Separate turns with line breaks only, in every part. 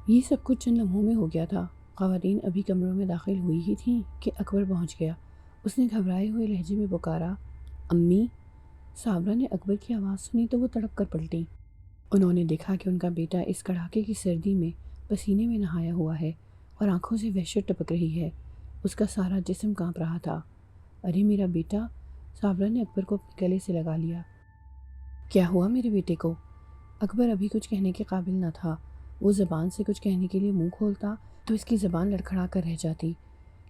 یہ سب کچھ چند لمحوں میں ہو گیا تھا۔ خواتین ابھی کمروں میں داخل ہوئی ہی تھیں کہ اکبر پہنچ گیا۔ اس نے گھبرائے ہوئے لہجے میں پکارا، امی۔ صابرہ نے اکبر کی آواز سنی تو وہ تڑپ کر پلٹی۔ انہوں نے دیکھا کہ ان کا بیٹا اس کڑاکے کی سردی میں پسینے میں نہایا ہوا ہے اور آنکھوں سے وحشت ٹپک رہی ہے۔ اس کا سارا جسم کانپ رہا تھا۔ ارے میرا بیٹا! صابرہ نے اکبر کو اپنے گلے سے لگا لیا۔ کیا ہوا میرے بیٹے کو؟ اکبر ابھی کچھ کہنے کے قابل نہ تھا۔ وہ زبان سے کچھ کہنے کے لیے منہ کھولتا تو اس کی زبان لڑکھڑا کر رہ جاتی۔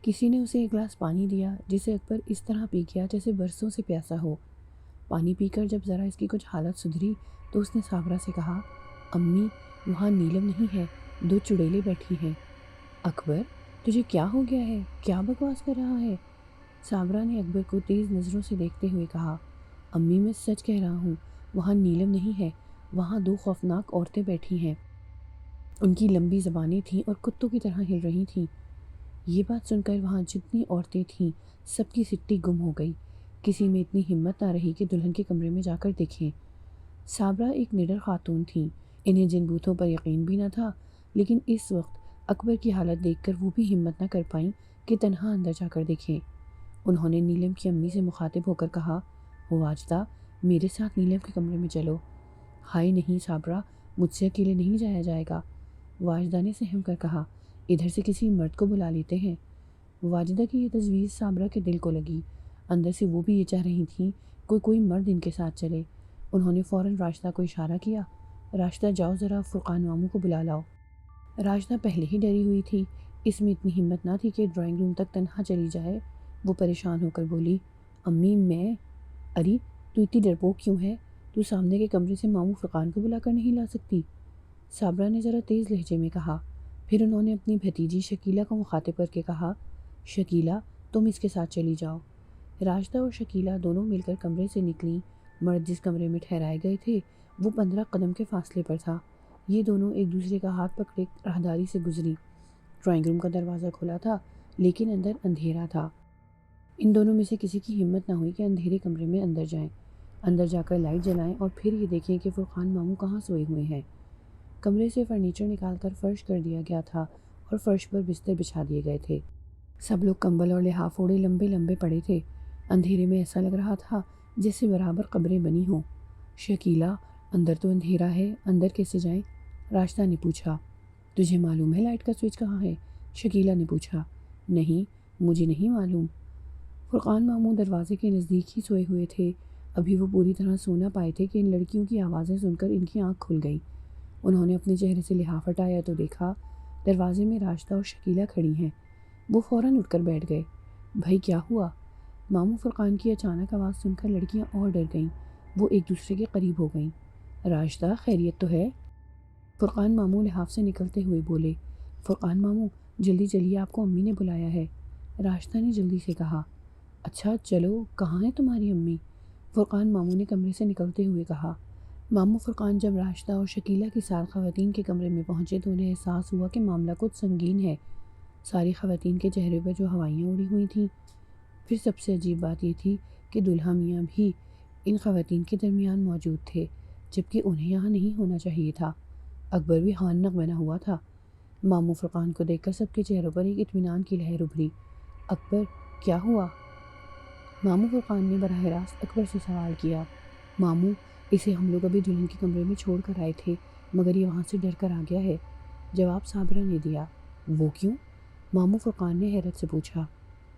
کسی نے اسے ایک گلاس پانی دیا جسے اکبر اس طرح پی گیا جیسے برسوں سے پیاسا ہو۔ پانی پی کر جب ذرا اس کی کچھ حالت سدھری تو اس نے صابرہ سے کہا، امی وہاں نیلم نہیں ہے، 2 چڑیلیں بیٹھی ہیں۔ اکبر تجھے کیا ہو گیا ہے؟ کیا بکواس کر رہا ہے؟ صابرہ نے اکبر کو تیز نظروں سے دیکھتے ہوئے کہا، امی میں سچ کہہ رہا ہوں، وہاں نیلم نہیں ہے، وہاں 2 خوفناک عورتیں بیٹھی ہیں۔ ان کی لمبی زبانیں تھیں اور کتوں کی طرح ہل رہی تھیں۔ یہ بات سن کر وہاں جتنی عورتیں تھیں سب کی سٹی گم ہو گئی۔ کسی میں اتنی ہمت نہ رہی کہ دلہن کے کمرے میں جا کر دیکھیں۔ صابرہ ایک نڈر خاتون تھیں۔ انہیں جن بوتھوں پر یقین بھی نہ تھا، لیکن اس وقت اکبر کی حالت دیکھ کر وہ بھی ہمت نہ کر پائیں کہ تنہا اندر جا کر دیکھیں۔ انہوں نے نیلم کی امی سے مخاطب ہو کر کہا، واجدہ میرے ساتھ نیلم کے کمرے میں چلو۔ ہائے نہیں صابرہ، مجھ سے اکیلے نہیں جایا جائے گا۔ واجدہ نے سہم کر کہا، ادھر سے کسی مرد کو بلا لیتے ہیں۔ واجدہ کی یہ تجویز صابرہ کے دل کو لگی۔ اندر سے وہ بھی یہ چاہ رہی تھیں کوئی مرد ان کے ساتھ چلے۔ انہوں نے فوراً راشدہ کو اشارہ کیا، راشدہ جاؤ ذرا فرقان ماموں کو بلا لاؤ۔ راشدہ پہلے ہی ڈری ہوئی تھی، اس میں اتنی ہمت نہ تھی کہ ڈرائنگ روم تک تنہا چلی جائے۔ وہ پریشان ہو کر بولی، امی میں؟ اری تو اتنی ڈرپوک کیوں ہے؟ تو سامنے کے کمرے سے ماموں فرقان کو بلا کر نہیں لا سکتی؟ صابرہ نے ذرا تیز لہجے میں کہا۔ پھر انہوں نے اپنی بھتیجی شکیلہ کو مخاطب کر کے کہا، شکیلہ تم اس کے ساتھ چلی جاؤ۔ راشدہ اور شکیلہ دونوں مل کر کمرے سے نکلیں۔ مرد جس کمرے میں ٹھہرائے گئے تھے وہ 15 قدم کے فاصلے پر تھا۔ یہ دونوں ایک دوسرے کا ہاتھ پکڑے راہداری سے گزری۔ ڈرائنگ روم کا دروازہ کھلا تھا لیکن اندر اندھیرا تھا۔ ان دونوں میں سے کسی کی ہمت نہ ہوئی کہ اندھیرے کمرے میں اندر جائیں۔ اندر جا کر لائٹ جلائیں اور پھر یہ دیکھیں کہ فرقان ماموں کہاں سوئے ہوئے ہیں۔ کمرے سے فرنیچر نکال کر فرش کر دیا گیا تھا اور فرش پر بستر بچھا دیے گئے تھے۔ سب لوگ کمبل اور لحاف اوڑھے لمبے لمبے پڑے تھے۔ اندھیرے میں ایسا لگ رہا تھا جیسے برابر قبریں بنی ہوں۔ شکیلہ اندر تو اندھیرا ہے، اندر کیسے جائیں؟ راشدہ نے پوچھا۔ تجھے معلوم ہے لائٹ کا سوئچ کہاں ہے؟ شکیلہ نے پوچھا۔ نہیں مجھے نہیں معلوم۔ فرقان ماموں دروازے کے نزدیک ہی سوئے ہوئے تھے۔ ابھی وہ پوری طرح سو نہ پائے تھے کہ ان لڑکیوں کی آوازیں سن کر ان کی آنکھ کھل گئی۔ انہوں نے اپنے چہرے سے لحاف ہٹایا تو دیکھا دروازے میں راشدہ اور شکیلہ کھڑی ہیں۔ وہ فوراً اٹھ کر بیٹھ گئے۔ بھائی کیا ہوا؟ ماموں فرقان کی اچانک آواز سن کر لڑکیاں اور ڈر گئیں۔ وہ ایک دوسرے کے قریب ہو گئیں۔ راشدہ خیریت تو ہے؟ فرقان ماموں لحاف سے نکلتے ہوئے بولے۔ فرقان ماموں جلدی چلیے، آپ کو امی نے بلایا ہے۔ راشدہ نے جلدی سے کہا۔ اچھا چلو، کہاں ہے تمہاری امی؟ فرقان ماموں نے کمرے سے نکلتے ہوئے کہا۔ ماموں فرقان جب راشدہ اور شکیلہ کی 7 خواتین کے کمرے میں پہنچے تو انہیں احساس ہوا کہ معاملہ کچھ سنگین ہے۔ ساری خواتین کے چہرے پر جو ہوائیاں اڑی ہوئی تھیں۔ پھر سب سے عجیب بات یہ تھی کہ دولہا میاں بھی ان خواتین کے درمیان موجود تھے، جبکہ انہیں یہاں نہیں ہونا چاہیے تھا۔ اکبر بھی حانق بنا ہوا تھا۔ ماموں فرقان کو دیکھ کر سب کے چہروں پر ایک اطمینان کی لہر ابھری۔ اکبر کیا ہوا؟ ماموں فرقان نے براہ راست اکبر سے سوال کیا۔ ماموں اسے ہم لوگ ابھی دلہن کے کمرے میں چھوڑ کر آئے تھے مگر یہ وہاں سے ڈر کر آ گیا ہے، جواب صابرہ نے دیا۔ وہ کیوں؟ ماموں فرقان نے حیرت سے پوچھا۔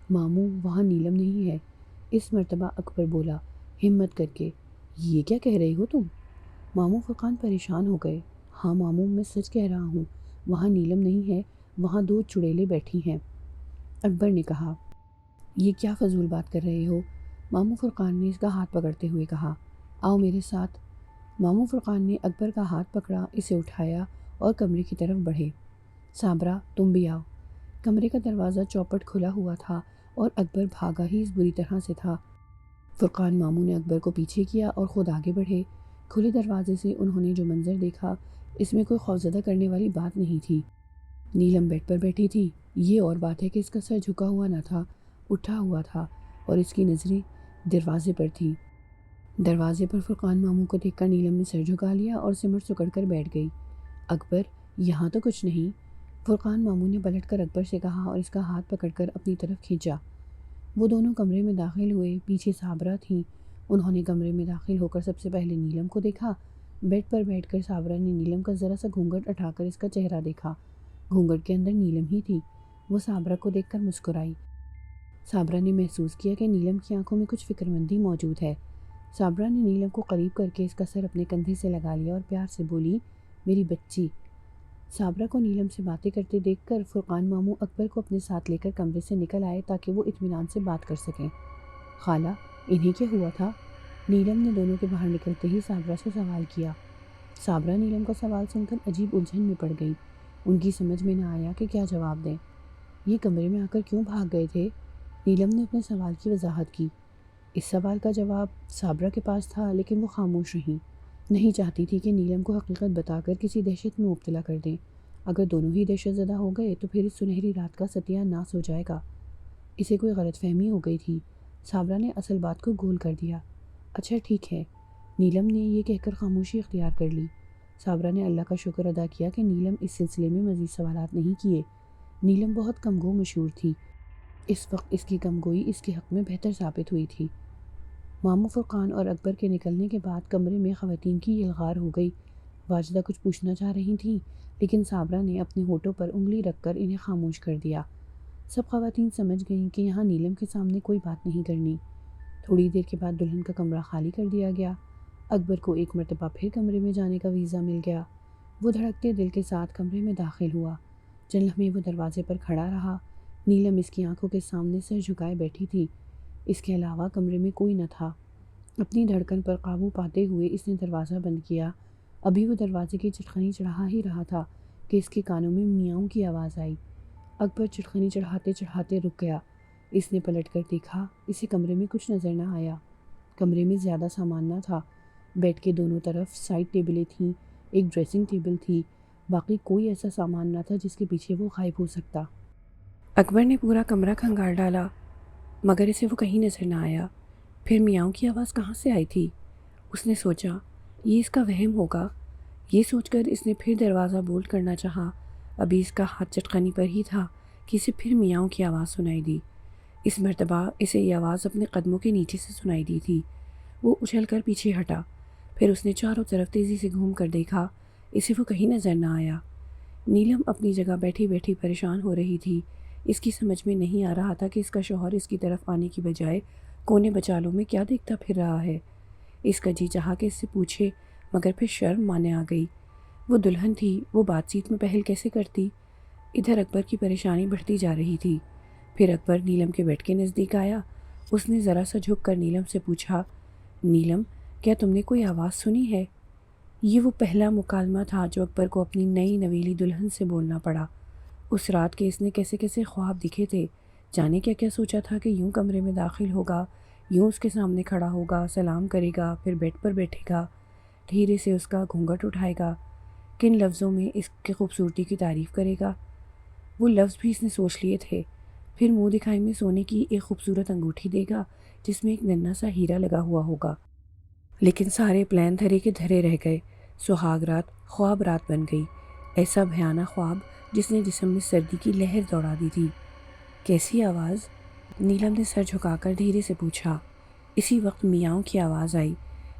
ماموں وہاں نیلم نہیں ہے، اس مرتبہ اکبر بولا ہمت کر کے۔ یہ کیا کہہ رہے ہو تم؟ ماموں فرقان پریشان ہو گئے۔ ہاں ماموں میں سچ کہہ رہا ہوں، وہاں نیلم نہیں ہے، وہاں 2 چڑیلیں بیٹھی ہیں۔ اکبر نے کہا، یہ کیا فضول بات کر رہے ہو؟ ماموں فرقان نے اس کا ہاتھ پکڑتے ہوئے کہا، آؤ میرے ساتھ۔ ماموں فرقان نے اکبر کا ہاتھ پکڑا، اسے اٹھایا اور کمرے کی طرف بڑھے۔ صابرہ تم بھی آؤ۔ کمرے کا دروازہ چوپٹ کھلا ہوا تھا اور اکبر بھاگا ہی اس بری طرح سے تھا۔ فرقان ماموں نے اکبر کو پیچھے کیا اور خود آگے بڑھے۔ کھلے دروازے سے انہوں نے جو منظر دیکھا اس میں کوئی خوفزدہ کرنے والی بات نہیں تھی۔ نیلم بیڈ پر بیٹھی تھی۔ یہ اور بات ہے کہ اس کا سر جھکا ہوا نہ تھا، اٹھا ہوا تھا اور اس کی نظریں دروازے پر تھیں۔ دروازے پر فرقان ماموں کو دیکھ کر نیلم نے سر جھکا لیا اور سمٹ سکڑ کر بیٹھ گئی۔ اکبر یہاں تو کچھ نہیں، فرقان ماموں نے پلٹ کر اکبر سے کہا اور اس کا ہاتھ پکڑ کر اپنی طرف کھینچا۔ وہ دونوں کمرے میں داخل ہوئے۔ پیچھے صابرہ تھیں۔ انہوں نے کمرے میں داخل ہو کر سب سے پہلے نیلم کو دیکھا۔ بیڈ پر بیٹھ کر صابرہ نے نیلم کا ذرا سا گھونگھٹ اٹھا کر اس کا چہرہ دیکھا۔ گھونگھٹ کے اندر نیلم ہی تھی۔ وہ صابرہ کو دیکھ کر مسکرائی۔ صابرہ نے محسوس کیا کہ نیلم کی آنکھوں میں کچھ فکرمندی موجود ہے۔ صابرہ نے نیلم کو قریب کر کے اس کا سر اپنے کندھے سے لگا لیا اور پیار سے بولی، میری بچی۔ صابرہ کو نیلم سے باتیں کرتے دیکھ کر فرقان ماموں اکبر کو اپنے ساتھ لے کر کمرے سے نکل آئے تاکہ وہ اطمینان سے بات کر سکیں۔ خالہ، انہیں کیا ہوا تھا؟ نیلم نے دونوں کے باہر نکلتے ہی صابرہ سے سوال کیا۔ صابرہ نیلم کا سوال سن کر عجیب الجھن میں پڑ گئی۔ ان کی سمجھ میں نہ آیا کہ کیا جواب دیں۔ یہ کمرے میں آ کر کیوں بھاگ گئے تھے؟ نیلم نے اپنے سوال کی وضاحت کی۔ اس سوال کا جواب صابرہ کے پاس تھا، لیکن وہ خاموش رہیں۔ نہیں چاہتی تھی کہ نیلم کو حقیقت بتا کر کسی دہشت میں مبتلا کر دیں۔ اگر دونوں ہی دہشت زدہ ہو گئے تو پھر اس سنہری رات کا ستیہ ناس ہو جائے گا۔ اسے کوئی غلط فہمی ہو گئی تھی۔ صابرہ نے اصل بات کو گول کر دیا۔ اچھا ٹھیک ہے، نیلم نے یہ کہہ کر خاموشی اختیار کر لی۔ صابرہ نے اللہ کا شکر ادا کیا کہ نیلم اس سلسلے میں مزید سوالات نہیں کیے۔ نیلم بہت کم گو مشہور تھی۔ اس وقت اس کی کم گوئی اس کے حق میں بہتر ثابت ہوئی تھی۔ ماموں فرقان اور اکبر کے نکلنے کے بعد کمرے میں خواتین کی یلغار ہو گئی۔ واجدہ کچھ پوچھنا چاہ رہی تھیں، لیکن صابرہ نے اپنے ہونٹوں پر انگلی رکھ کر انہیں خاموش کر دیا۔ سب خواتین سمجھ گئیں کہ یہاں نیلم کے سامنے کوئی بات نہیں کرنی۔ تھوڑی دیر کے بعد دلہن کا کمرہ خالی کر دیا گیا۔ اکبر کو ایک مرتبہ پھر کمرے میں جانے کا ویزا مل گیا۔ وہ دھڑکتے دل کے ساتھ کمرے میں داخل ہوا۔ چند لمحے وہ دروازے پر کھڑا رہا۔ نیلم اس کی آنکھوں کے سامنے سر جھکائے بیٹھی تھی۔ اس کے علاوہ کمرے میں کوئی نہ تھا۔ اپنی دھڑکن پر قابو پاتے ہوئے اس نے دروازہ بند کیا۔ ابھی وہ دروازے کی چٹخنی چڑھا ہی رہا تھا کہ اس کے کانوں میں میاؤں کی آواز آئی۔ اکبر چٹخنی چڑھاتے چڑھاتے رک گیا۔ اس نے پلٹ کر دیکھا۔ اسے کمرے میں کچھ نظر نہ آیا۔ کمرے میں زیادہ سامان نہ تھا۔ بیڈ کے دونوں طرف سائڈ ٹیبلیں تھیں، ایک ڈریسنگ ٹیبل تھی۔ باقی کوئی ایسا سامان نہ تھا جس کے پیچھے وہ غائب ہو سکتا۔ اکبر نے پورا کمرہ کھنگال ڈالا، مگر اسے وہ کہیں نظر نہ آیا۔ پھر میاؤں کی آواز کہاں سے آئی تھی؟ اس نے سوچا، یہ اس کا وہم ہوگا۔ یہ سوچ کر اس نے پھر دروازہ بولٹ کرنا چاہا۔ ابھی اس کا ہاتھ چٹخنی پر ہی تھا کہ اسے پھر میاؤں کی آواز سنائی دی۔ اس مرتبہ اسے یہ آواز اپنے قدموں کے نیچے سے سنائی دی تھی۔ وہ اچھل کر پیچھے ہٹا۔ پھر اس نے چاروں طرف تیزی سے گھوم کر دیکھا۔ اسے وہ کہیں نظر نہ آیا۔ نیلم اپنی جگہ بیٹھی بیٹھی پریشان ہو رہی تھی۔ اس کی سمجھ میں نہیں آ رہا تھا کہ اس کا شوہر اس کی طرف آنے کی بجائے کونے بچالوں میں کیا دیکھتا پھر رہا ہے۔ اس کا جی چاہا کہ اس سے پوچھے، مگر پھر شرم مانے آ گئی۔ وہ دلہن تھی، وہ بات چیت میں پہل کیسے کرتی؟ ادھر اکبر کی پریشانی بڑھتی جا رہی تھی۔ پھر اکبر نیلم کے بیڈ کے نزدیک آیا۔ اس نے ذرا سا جھک کر نیلم سے پوچھا، نیلم، کیا تم نے کوئی آواز سنی ہے؟ یہ وہ پہلا مکالمہ تھا جو اکبر کو اپنی نئی نویلی دلہن سے بولنا پڑا۔ اس رات کے اس نے کیسے کیسے خواب دکھے تھے۔ جانے کیا کیا سوچا تھا کہ یوں کمرے میں داخل ہوگا، یوں اس کے سامنے کھڑا ہوگا، سلام کرے گا، پھر بیڈ پر بیٹھے گا، دھیرے سے اس کا گھونگھٹ اٹھائے گا، کن لفظوں میں اس کی خوبصورتی کی تعریف کرے گا۔ وہ لفظ بھی اس نے سوچ لیے تھے۔ پھر منہ دکھائی میں سونے کی ایک خوبصورت انگوٹھی دے گا جس میں ایک ننھا سا ہیرا لگا ہوا ہوگا۔ لیکن سارے پلان دھرے کے دھرے رہ گئے۔ سہاگ رات خواب رات بن گئی۔ ایسا بھیانک خواب جس نے جسم میں سردی کی لہر دوڑا دی تھی۔ کیسی آواز؟ نیلم نے سر جھکا کر دھیرے سے پوچھا۔ اسی وقت میاؤں کی آواز آئی۔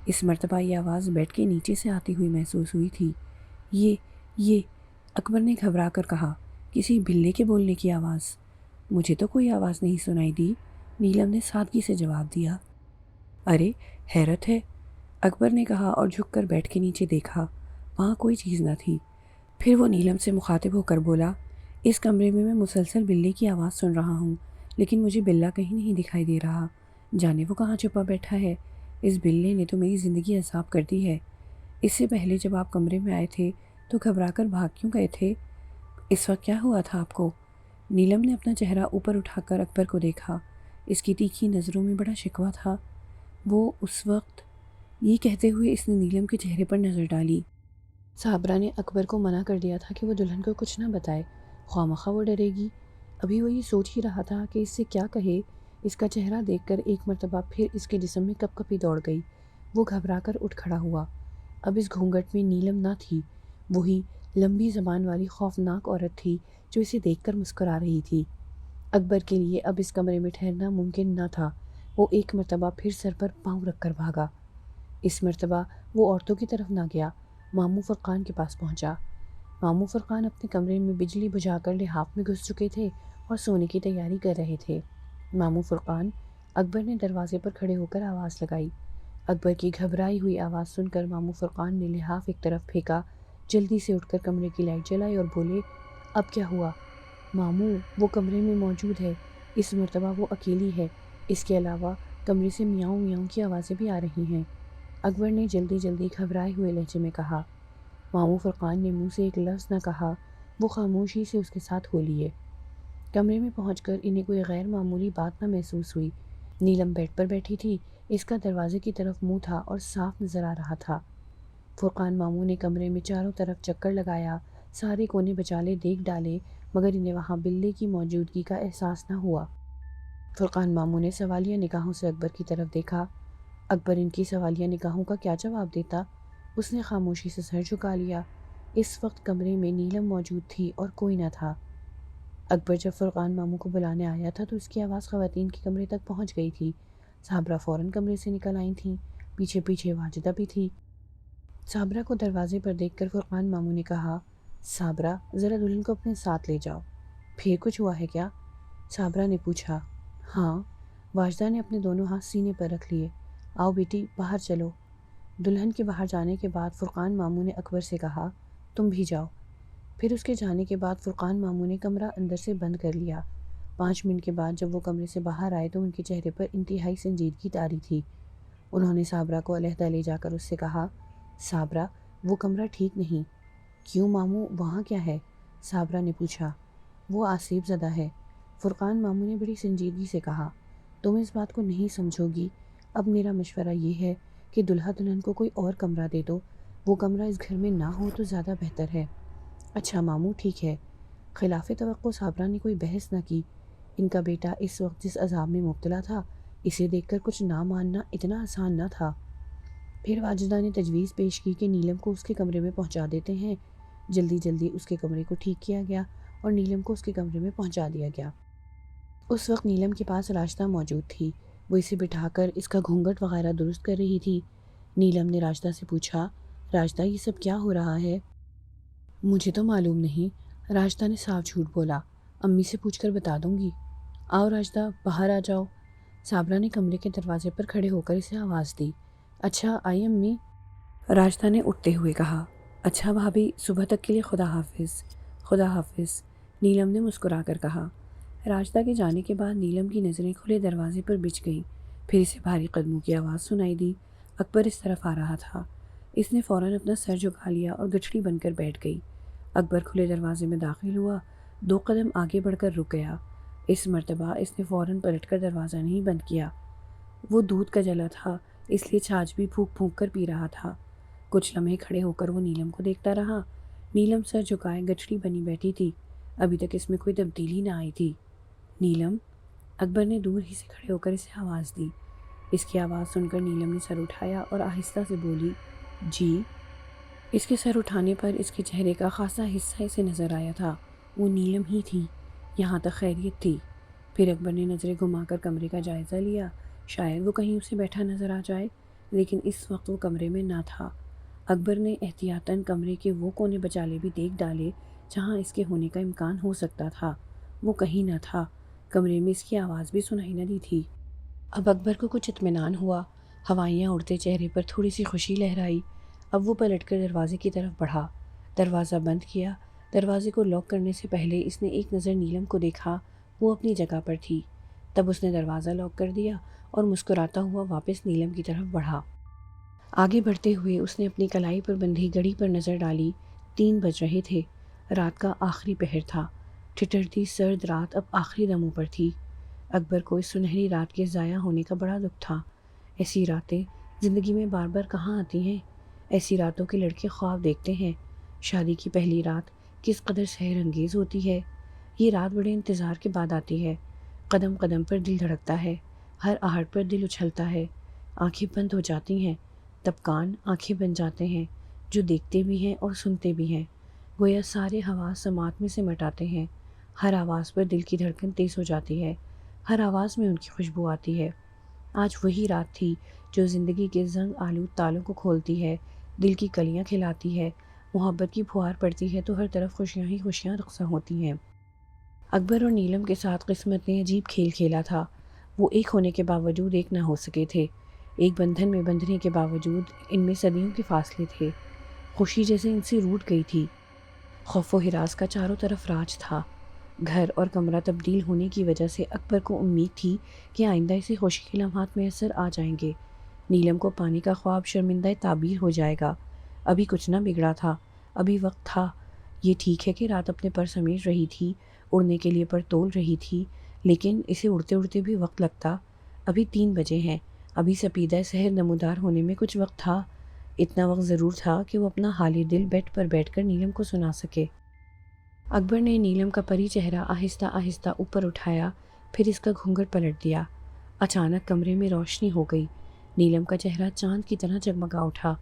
اس مرتبہ یہ آواز بیڈ کے نیچے سے آتی ہوئی محسوس ہوئی تھی۔ یہ اکبر نے گھبرا کر کہا، کسی بلے کے بولنے کی آواز؟ مجھے تو کوئی آواز نہیں سنائی دی، نیلم نے سادگی سے جواب دیا۔ ارے حیرت ہے، اکبر نے کہا اور جھک کر بیڈ کے نیچے دیکھا۔ وہاں کوئی چیز نہ تھی۔ پھر وہ نیلم سے مخاطب ہو کر بولا، اس کمرے میں مسلسل بلے کی آواز سن رہا ہوں، لیکن مجھے بلہ کہیں نہیں دکھائی دے رہا۔ جانے وہ کہاں چھپا بیٹھا ہے۔ اس بلے نے تو میری زندگی عذاب کر دی ہے۔ اس سے پہلے جب آپ کمرے میں آئے تھے تو گھبرا کر بھاگ کیوں گئے تھے؟ اس وقت کیا ہوا تھا آپ کو؟ نیلم نے اپنا چہرہ اوپر اٹھا کر اکبر کو دیکھا۔ اس کی تیکھی نظروں میں بڑا شکوہ تھا۔ وہ اس وقت، یہ کہتے ہوئے اس نے نیلم کے چہرے پر نظر ڈالی۔ صابرہ نے اکبر کو منع کر دیا تھا کہ وہ دلہن کو کچھ نہ بتائے، خواہ وہ ڈرے گی۔ ابھی وہ یہ سوچ ہی رہا تھا کہ اس سے کیا کہے۔ اس کا چہرہ دیکھ کر ایک مرتبہ پھر اس کے جسم میں کپ کپی دوڑ گئی۔ وہ گھبرا کر اٹھ کھڑا ہوا۔ اب اس گھونگھٹ میں نیلم نہ تھی، وہی لمبی زبان والی خوفناک عورت تھی جو اسے دیکھ کر مسکرا رہی تھی۔ اکبر کے لیے اب اس کمرے میں ٹھہرنا ممکن نہ تھا۔ وہ ایک مرتبہ پھر سر پر پاؤں رکھ کر بھاگا۔ اس مرتبہ وہ عورتوں کی طرف نہ گیا، ماموں فرقان کے پاس پہنچا۔ ماموں فرقان اپنے کمرے میں بجلی بجھا کر لحاف میں گھس چکے تھے اور سونے کی تیاری کر رہے تھے۔ ماموں فرقان، اکبر نے دروازے پر کھڑے ہو کر آواز لگائی۔ اکبر کی گھبرائی ہوئی آواز سن کر ماموں فرقان نے لحاف ایک طرف پھینکا، جلدی سے اٹھ کر کمرے کی لائٹ جلائی اور بولے، اب کیا ہوا؟ ماموں، وہ کمرے میں موجود ہے، اس مرتبہ وہ اکیلی ہے، اس کے علاوہ کمرے سے میاؤں میاؤں کی آوازیں بھی آ رہی ہیں، اکبر نے جلدی جلدی گھبرائے ہوئے لہجے میں کہا۔ ماموں فرقان نے منہ سے ایک لفظ نہ کہا، وہ خاموشی سے اس کے ساتھ ہو لیے۔ کمرے میں پہنچ کر انہیں کوئی غیر معمولی بات نہ محسوس ہوئی۔ نیلم بیڈ پر بیٹھی تھی، اس کا دروازے کی طرف منہ تھا اور صاف نظر آ رہا تھا۔ فرقان ماموں نے کمرے میں چاروں طرف چکر لگایا، سارے کونے بچالے دیکھ ڈالے، مگر انہیں وہاں بلے کی موجودگی کا احساس نہ ہوا۔ فرقان ماموں نے سوالیہ نگاہوں سے اکبر کی طرف دیکھا۔ اکبر ان کی سوالیہ نگاہوں کا کیا جواب دیتا؟ اس نے خاموشی سے سر جھکا لیا۔ اس وقت کمرے میں نیلم موجود تھی اور کوئی نہ تھا۔ اکبر جب فرقان ماموں کو بلانے آیا تھا تو اس کی آواز خواتین کے کمرے تک پہنچ گئی تھی۔ صابرہ فوراً کمرے سے نکل آئی تھیں، پیچھے پیچھے واجدہ بھی تھی۔ صابرہ کو دروازے پر دیکھ کر فرقان ماموں نے کہا، صابرہ، ذرا دلہن کو اپنے ساتھ لے جاؤ۔ پھر کچھ ہوا ہے کیا؟ صابرہ نے پوچھا۔ ہاں۔ واجدہ نے اپنے دونوں ہاتھ سینے پر رکھ لیے۔ آؤ بیٹی، باہر چلو۔ دلہن کے باہر جانے کے بعد فرقان ماموں نے اکبر سے کہا، تم بھی جاؤ۔ پھر اس کے جانے کے بعد فرقان ماموں نے کمرہ اندر سے بند کر لیا۔ 5 منٹ کے بعد جب وہ کمرے سے باہر آئے تو ان کے چہرے پر انتہائی سنجیدگی طاری تھی۔ انہوں نے صابرہ کو علیحدہ لے جا کر اس سے کہا، صابرہ، وہ کمرہ ٹھیک نہیں۔ کیوں ماموں، وہاں کیا ہے؟ صابرہ نے پوچھا۔ وہ آسیب زدہ ہے۔ فرقان ماموں نے بڑی سنجیدگی سے کہا، تم اس بات کو نہیں سمجھو گی۔ اب میرا مشورہ یہ ہے کہ دلہا دلہن کو کوئی اور کمرہ دے دو، وہ کمرہ اس گھر میں نہ ہو تو زیادہ بہتر ہے۔ اچھا ماموں، ٹھیک ہے۔ خلاف توقع صابرہ نے کوئی بحث نہ کی۔ ان کا بیٹا اس وقت جس عذاب میں مبتلا تھا، اسے دیکھ کر کچھ نہ ماننا اتنا آسان نہ تھا۔ پھر واجدہ نے تجویز پیش کی کہ نیلم کو اس کے کمرے میں پہنچا دیتے ہیں۔ جلدی جلدی اس کے کمرے کو ٹھیک کیا گیا اور نیلم کو اس کے کمرے میں پہنچا دیا گیا۔ اس وقت نیلم کے پاس راجدہ موجود تھی۔ وہ اسے بٹھا کر اس کا گھونگھٹ وغیرہ درست کر رہی تھی۔ نیلم نے راجدہ سے پوچھا، راجدہ، یہ سب کیا ہو رہا ہے؟ مجھے تو معلوم نہیں، راجدہ نے صاف جھوٹ بولا۔ امی سے پوچھ کر بتا دوں گی۔ آؤ راجدہ، باہر آ جاؤ۔ صابرہ نے کمرے کے دروازے پر کھڑے ہو کر اسے آواز دی۔ اچھا آئی امی؟ راجدہ نے اٹھتے ہوئے کہا۔ اچھا بھابھی، صبح تک کے لیے خدا حافظ۔ خدا حافظ، نیلم نے مسکرا کر کہا۔ راجدہ کے جانے کے بعد نیلم کی نظریں کھلے دروازے پر بچھ گئیں۔ پھر اسے بھاری قدموں کی آواز سنائی دی۔ اکبر اس طرف آ رہا تھا۔ اس نے فوراً اپنا سر جھکا لیا اور گچھڑی بن کر بیٹھ گئی۔ اکبر کھلے دروازے میں داخل ہوا، 2 قدم آگے بڑھ کر رک گیا۔ اس مرتبہ اس نے فوراً پلٹ کر دروازہ نہیں بند کیا۔ وہ دودھ کا جلا تھا، اس لیے چھاچھ بھی پھونک پھونک کر پی رہا تھا۔ کچھ لمحے کھڑے ہو کر وہ نیلم کو دیکھتا رہا۔ نیلم سر جھکائے گچھڑی بنی بیٹھی تھی۔ ابھی تک اس میں کوئی تبدیلی نہ آئی تھی۔ نیلم، اکبر نے دور ہی سے کھڑے ہو کر اسے آواز دی۔ اس کی آواز سن کر نیلم نے سر اٹھایا اور آہستہ سے بولی، جی۔ اس کے سر اٹھانے پر اس کے چہرے کا خاصا حصہ اسے نظر آیا تھا۔ وہ نیلم ہی تھی، یہاں تک خیریت تھی۔ پھر اکبر نے نظریں گھما کر کمرے کا جائزہ لیا، شاید وہ کہیں اسے بیٹھا نظر آ جائے، لیکن اس وقت وہ کمرے میں نہ تھا۔ اکبر نے احتیاطاً کمرے کے وہ کونے بچالے بھی دیکھ ڈالے جہاں اس کے ہونے کا امکان ہو سکتا تھا، وہ کہیں نہ تھا۔ کمرے میں اس کی آواز بھی سنائی نہ دی تھی۔ اب اکبر کو کچھ اطمینان ہوا، ہوائیاں اڑتے چہرے پر تھوڑی سی خوشی لہرائی۔ اب وہ پلٹ کر دروازے کی طرف بڑھا، دروازہ بند کیا۔ دروازے کو لاک کرنے سے پہلے اس نے ایک نظر نیلم کو دیکھا، وہ اپنی جگہ پر تھی۔ تب اس نے دروازہ لاک کر دیا اور مسکراتا ہوا واپس نیلم کی طرف بڑھا۔ آگے بڑھتے ہوئے اس نے اپنی کلائی پر بندھی گھڑی پر نظر ڈالی۔ 3 بج رہے تھے، رات کا آخری پہر تھا۔ ٹھٹھرتی سرد رات اب آخری دموں پر تھی۔ اکبر کو اس سنہری رات کے ضائع ہونے کا بڑا دکھ تھا۔ ایسی راتیں زندگی میں بار بار کہاں آتی ہیں؟ ایسی راتوں کے لڑکے خواب دیکھتے ہیں۔ شادی کی پہلی رات کس قدر سحر انگیز ہوتی ہے۔ یہ رات بڑے انتظار کے بعد آتی ہے۔ قدم قدم پر دل دھڑکتا ہے، ہر آہٹ پر دل اچھلتا ہے۔ آنکھیں بند ہو جاتی ہیں، تب کان آنکھیں بن جاتے ہیں، جو دیکھتے بھی ہیں اور سنتے بھی ہیں۔ گویا سارے حواس سماعت میں سمٹ آتے ہیں۔ ہر آواز پر دل کی دھڑکن تیز ہو جاتی ہے، ہر آواز میں ان کی خوشبو آتی ہے۔ آج وہی رات تھی جو زندگی کے زنگ آلود تالوں کو کھولتی ہے، دل کی کلیاں کھلاتی ہے، محبت کی پھوار پڑتی ہے تو ہر طرف خوشیاں ہی خوشیاں رقصاں ہوتی ہیں۔ اکبر اور نیلم کے ساتھ قسمت نے عجیب کھیل کھیلا تھا۔ وہ ایک ہونے کے باوجود ایک نہ ہو سکے تھے، ایک بندھن میں بندھنے کے باوجود ان میں صدیوں کے فاصلے تھے۔ خوشی جیسے ان سے روٹھ گئی تھی۔ خوف و ہراس کا چاروں طرف راج تھا۔ گھر اور کمرہ تبدیل ہونے کی وجہ سے اکبر کو امید تھی کہ آئندہ اسے خوشی کے لمحات میسر آ جائیں گے۔ نیلم کو پانے کا خواب شرمندہ تعبیر ہو جائے گا۔ ابھی کچھ نہ بگڑا تھا، ابھی وقت تھا۔ یہ ٹھیک ہے کہ رات اپنے پر سمیٹ رہی تھی، اڑنے کے لیے پر تول رہی تھی، لیکن اسے اڑتے اڑتے بھی وقت لگتا۔ ابھی 3 بجے ہیں، ابھی سپیدہ سحر نمودار ہونے میں کچھ وقت تھا۔ اتنا وقت ضرور تھا کہ وہ اپنا حالی دل بیڈ پر بیٹھ کر نیلم کو سنا سکے۔ اکبر نے نیلم کا پری چہرہ آہستہ آہستہ اوپر اٹھایا، پھر اس کا گھونگھٹ پلٹ دیا۔ اچانک کمرے میں روشنی ہو گئی، نیلم کا چہرہ چاند کی طرح جگمگا اٹھا۔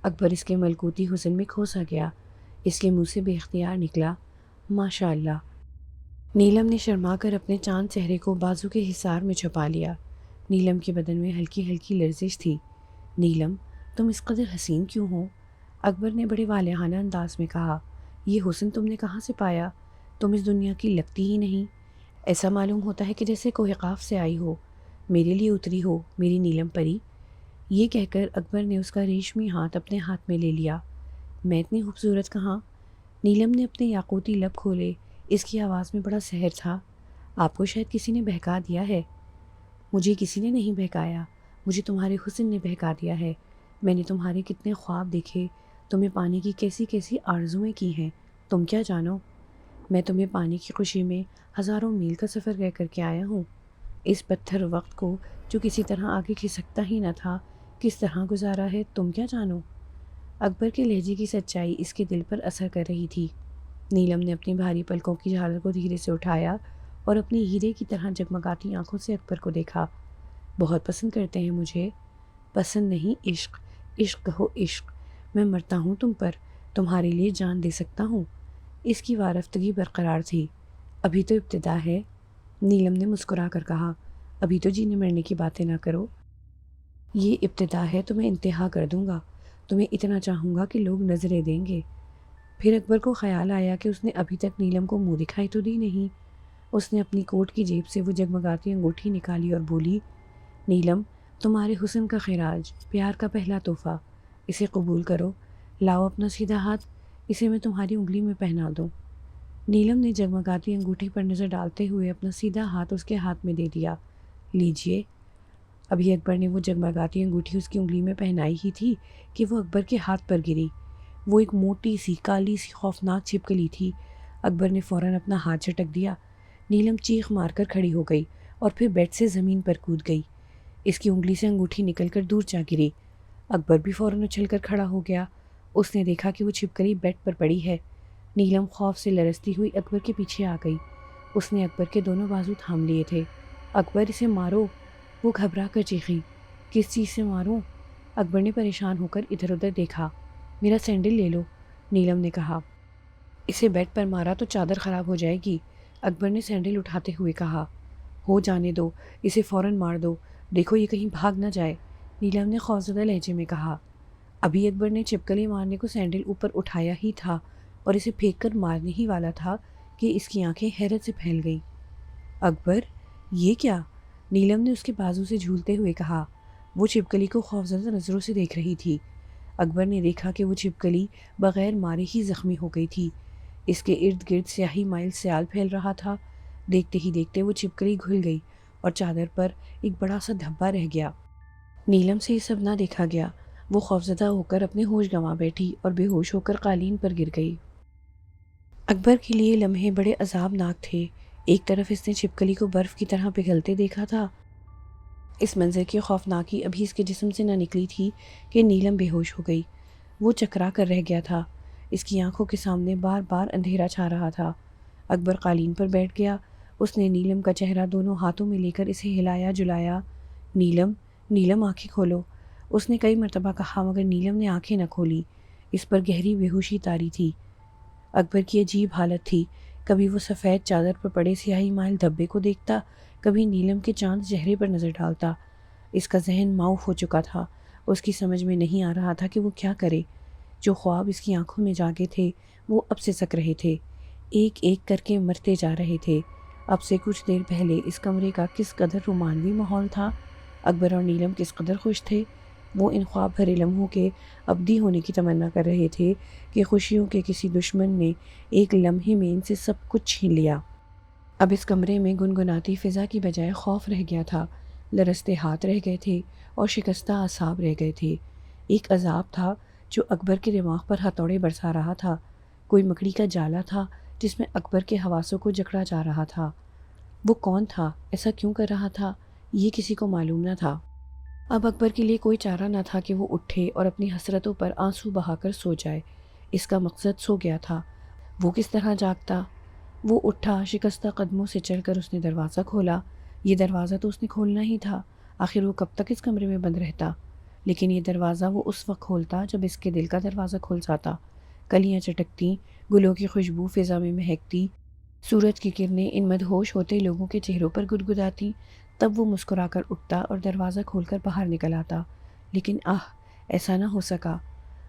اکبر اس کے ملکوتی حسن میں کھو سا گیا۔ اس کے منہ سے بے اختیار نکلا، ماشاء اللہ۔ نیلم نے شرما کر اپنے چاند چہرے کو بازو کے حصار میں چھپا لیا۔ نیلم کے بدن میں ہلکی ہلکی لرزش تھی۔ نیلم، تم اس قدر حسین کیوں ہو؟ اکبر نے بڑے والہانہ انداز میں کہا۔ یہ حسن تم نے کہاں سے پایا؟ تم اس دنیا کی لگتی ہی نہیں۔ ایسا معلوم ہوتا ہے کہ جیسے کوہ قاف سے آئی ہو، میرے لیے اتری ہو، میری نیلم پری۔ یہ کہہ کر اکبر نے اس کا ریشمی ہاتھ اپنے ہاتھ میں لے لیا۔ میں اتنی خوبصورت کہاں؟ نیلم نے اپنے یاقوتی لب کھولے، اس کی آواز میں بڑا سحر تھا۔ آپ کو شاید کسی نے بہکا دیا ہے۔ مجھے کسی نے نہیں بہکایا، مجھے تمہارے حسن نے بہکا دیا ہے۔ میں نے تمہارے کتنے خواب دیکھے، تمہیں پانے کی کیسی کیسی آرزوئیں کی ہیں، تم کیا جانو؟ میں تمہیں پانے کی خوشی میں ہزاروں میل کا سفر طے کر کے آیا ہوں۔ اس پتھر وقت کو جو کسی طرح آگے کھسکتا ہی نہ تھا، کس طرح گزارا ہے، تم کیا جانو؟ اکبر کے لہجے کی سچائی اس کے دل پر اثر کر رہی تھی۔ نیلم نے اپنی بھاری پلکوں کی جھالر کو دھیرے سے اٹھایا اور اپنی ہیرے کی طرح جگمگاتی آنکھوں سے اکبر کو دیکھا۔ بہت پسند کرتے ہیں مجھے؟ پسند نہیں، عشق، عشق کہو عشق۔ میں مرتا ہوں تم پر، تمہارے لیے جان دے سکتا ہوں۔ اس کی وارفتگی برقرار تھی۔ ابھی تو ابتدا ہے، نیلم نے مسکرا کر کہا۔ ابھی تو جینے مرنے کی باتیں نہ کرو۔ یہ ابتدا ہے تو میں انتہا کر دوں گا۔ تمہیں اتنا چاہوں گا کہ لوگ نظریں دیں گے۔ پھر اکبر کو خیال آیا کہ اس نے ابھی تک نیلم کو منہ دکھائی تو دی نہیں۔ اس نے اپنی کوٹ کی جیب سے وہ جگمگاتی انگوٹھی نکالی اور بولی، نیلم، تمہارے حسن کا خراج، پیار کا پہلا تحفہ، اسے قبول کرو۔ لاؤ اپنا سیدھا ہاتھ، اسے میں تمہاری انگلی میں پہنا دوں۔ نیلم نے جگمگاتی انگوٹھی پر نظر ڈالتے ہوئے اپنا سیدھا ہاتھ اس کے ہاتھ میں دے دیا۔ لیجئے۔ ابھی اکبر نے وہ جگمگاتی انگوٹھی اس کی انگلی میں پہنائی ہی تھی کہ وہ اکبر کے ہاتھ پر گری۔ وہ ایک موٹی سی کالی سی خوفناک چھپکلی تھی۔ اکبر نے فوراً اپنا ہاتھ جھٹک دیا۔ نیلم چیخ مار کر کھڑی ہو گئی اور پھر بیڈ سے زمین پر کود گئی۔ اس کی انگلی سے انگوٹھی نکل کر دور جا گری۔ اکبر بھی فوراً اچھل کر کھڑا ہو گیا۔ اس نے دیکھا کہ وہ چھپکلی بیڈ پر پڑی ہے۔ نیلم خوف سے لرزتی ہوئی اکبر کے پیچھے آ گئی۔ اس نے اکبر کے دونوں بازو تھام لیے تھے۔ اکبر، اسے مارو، وہ گھبرا کر چیخی۔ کس چیز سے ماروں؟ اکبر نے پریشان ہو کر ادھر ادھر دیکھا۔ میرا سینڈل لے لو، نیلم نے کہا۔ اسے بیڈ پر مارا تو چادر خراب ہو جائے گی، اکبر نے سینڈل اٹھاتے ہوئے کہا۔ ہو جانے دو، اسے فوراً مار دو، دیکھو یہ کہیں بھاگ نہ جائے، نیلم نے خوفزدہ لہجے میں کہا۔ ابھی اکبر نے چھپکلی مارنے کو سینڈل اوپر اٹھایا ہی تھا اور اسے پھینک کر مارنے ہی والا تھا کہ اس کی آنکھیں حیرت سے پھیل گئیں۔ اکبر، یہ کیا؟ نیلم نے اس کے بازو سے جھولتے ہوئے کہا۔ وہ چھپکلی کو خوفزدہ نظروں سے دیکھ رہی تھی۔ اکبر نے دیکھا کہ وہ چھپکلی بغیر مارے ہی زخمی ہو گئی تھی۔ اس کے ارد گرد سیاہی مائل سیال پھیل رہا تھا۔ دیکھتے ہی دیکھتے وہ چھپکلی گھل گئی اور چادر پر ایک بڑا سا دھبا رہ گیا۔ نیلم سے یہ سب نہ دیکھا گیا۔ وہ خوفزدہ ہو کر اپنے ہوش گنوا بیٹھی اور بے ہوش ہو کر قالین پر گر گئی۔ اکبر کے لیے لمحے بڑے عذابناک تھے۔ ایک طرف اس نے چھپکلی کو برف کی طرح پگھلتے دیکھا تھا۔ اس منظر کی خوفناکی ابھی اس کے جسم سے نہ نکلی تھی کہ نیلم بے ہوش ہو گئی۔ وہ چکرا کر رہ گیا تھا۔ اس کی آنکھوں کے سامنے بار بار اندھیرا چھا رہا تھا۔ اکبر قالین پر بیٹھ گیا۔ اس نے نیلم کا چہرہ دونوں ہاتھوں میں لے کر اسے ہلایا جلایا۔ نیلم، نیلم، آنکھیں کھولو، اس نے کئی مرتبہ کہا، مگر نیلم نے آنکھیں نہ کھولی۔ اس پر گہری بے ہوشی طاری تھی۔ اکبر کی عجیب حالت تھی، کبھی وہ سفید چادر پر پڑے سیاہی مائل دھبے کو دیکھتا، کبھی نیلم کے چاند چہرے پر نظر ڈالتا۔ اس کا ذہن معاف ہو چکا تھا، اس کی سمجھ میں نہیں آ رہا تھا کہ وہ کیا کرے۔ جو خواب اس کی آنکھوں میں جاگے تھے وہ اب سسک رہے تھے، ایک ایک کر کے مرتے جا رہے تھے۔ اب سے کچھ دیر پہلے اس کمرے کا کس قدر رومانوی ماحول تھا، اکبر اور نیلم کس قدر خوش تھے۔ وہ ان خواب بھرے لمحوں کے ابدی ہونے کی تمنا کر رہے تھے کہ خوشیوں کے کسی دشمن نے ایک لمحے میں ان سے سب کچھ چھین لیا۔ اب اس کمرے میں گنگناتی فضا کی بجائے خوف رہ گیا تھا، لرزتے ہاتھ رہ گئے تھے اور شکستہ اعصاب رہ گئے تھے۔ ایک عذاب تھا جو اکبر کے دماغ پر ہتھوڑے برسا رہا تھا، کوئی مکڑی کا جالا تھا جس میں اکبر کے حواسوں کو جکڑا جا رہا تھا۔ وہ کون تھا، ایسا کیوں کر رہا تھا، یہ کسی کو معلوم نہ تھا۔ اب اکبر کے لیے کوئی چارہ نہ تھا کہ وہ اٹھے اور اپنی حسرتوں پر آنسو بہا کر سو جائے۔ اس کا مقصد سو گیا تھا، وہ کس طرح جاگتا؟ وہ اٹھا، شکستہ قدموں سے چل کر اس نے دروازہ کھولا۔ یہ دروازہ تو اس نے کھولنا ہی تھا، آخر وہ کب تک اس کمرے میں بند رہتا؟ لیکن یہ دروازہ وہ اس وقت کھولتا جب اس کے دل کا دروازہ کھل جاتا۔ کلیاں چٹکتی، گلوں کی خوشبو فضا میں مہکتی، سورج کی کرنیں ان مدہوش ہوتے لوگوں کے چہروں پر گدگداتی۔ تب وہ مسکرا کر اٹھتا اور دروازہ کھول کر باہر نکل آتا۔ لیکن ایسا نہ ہو سکا۔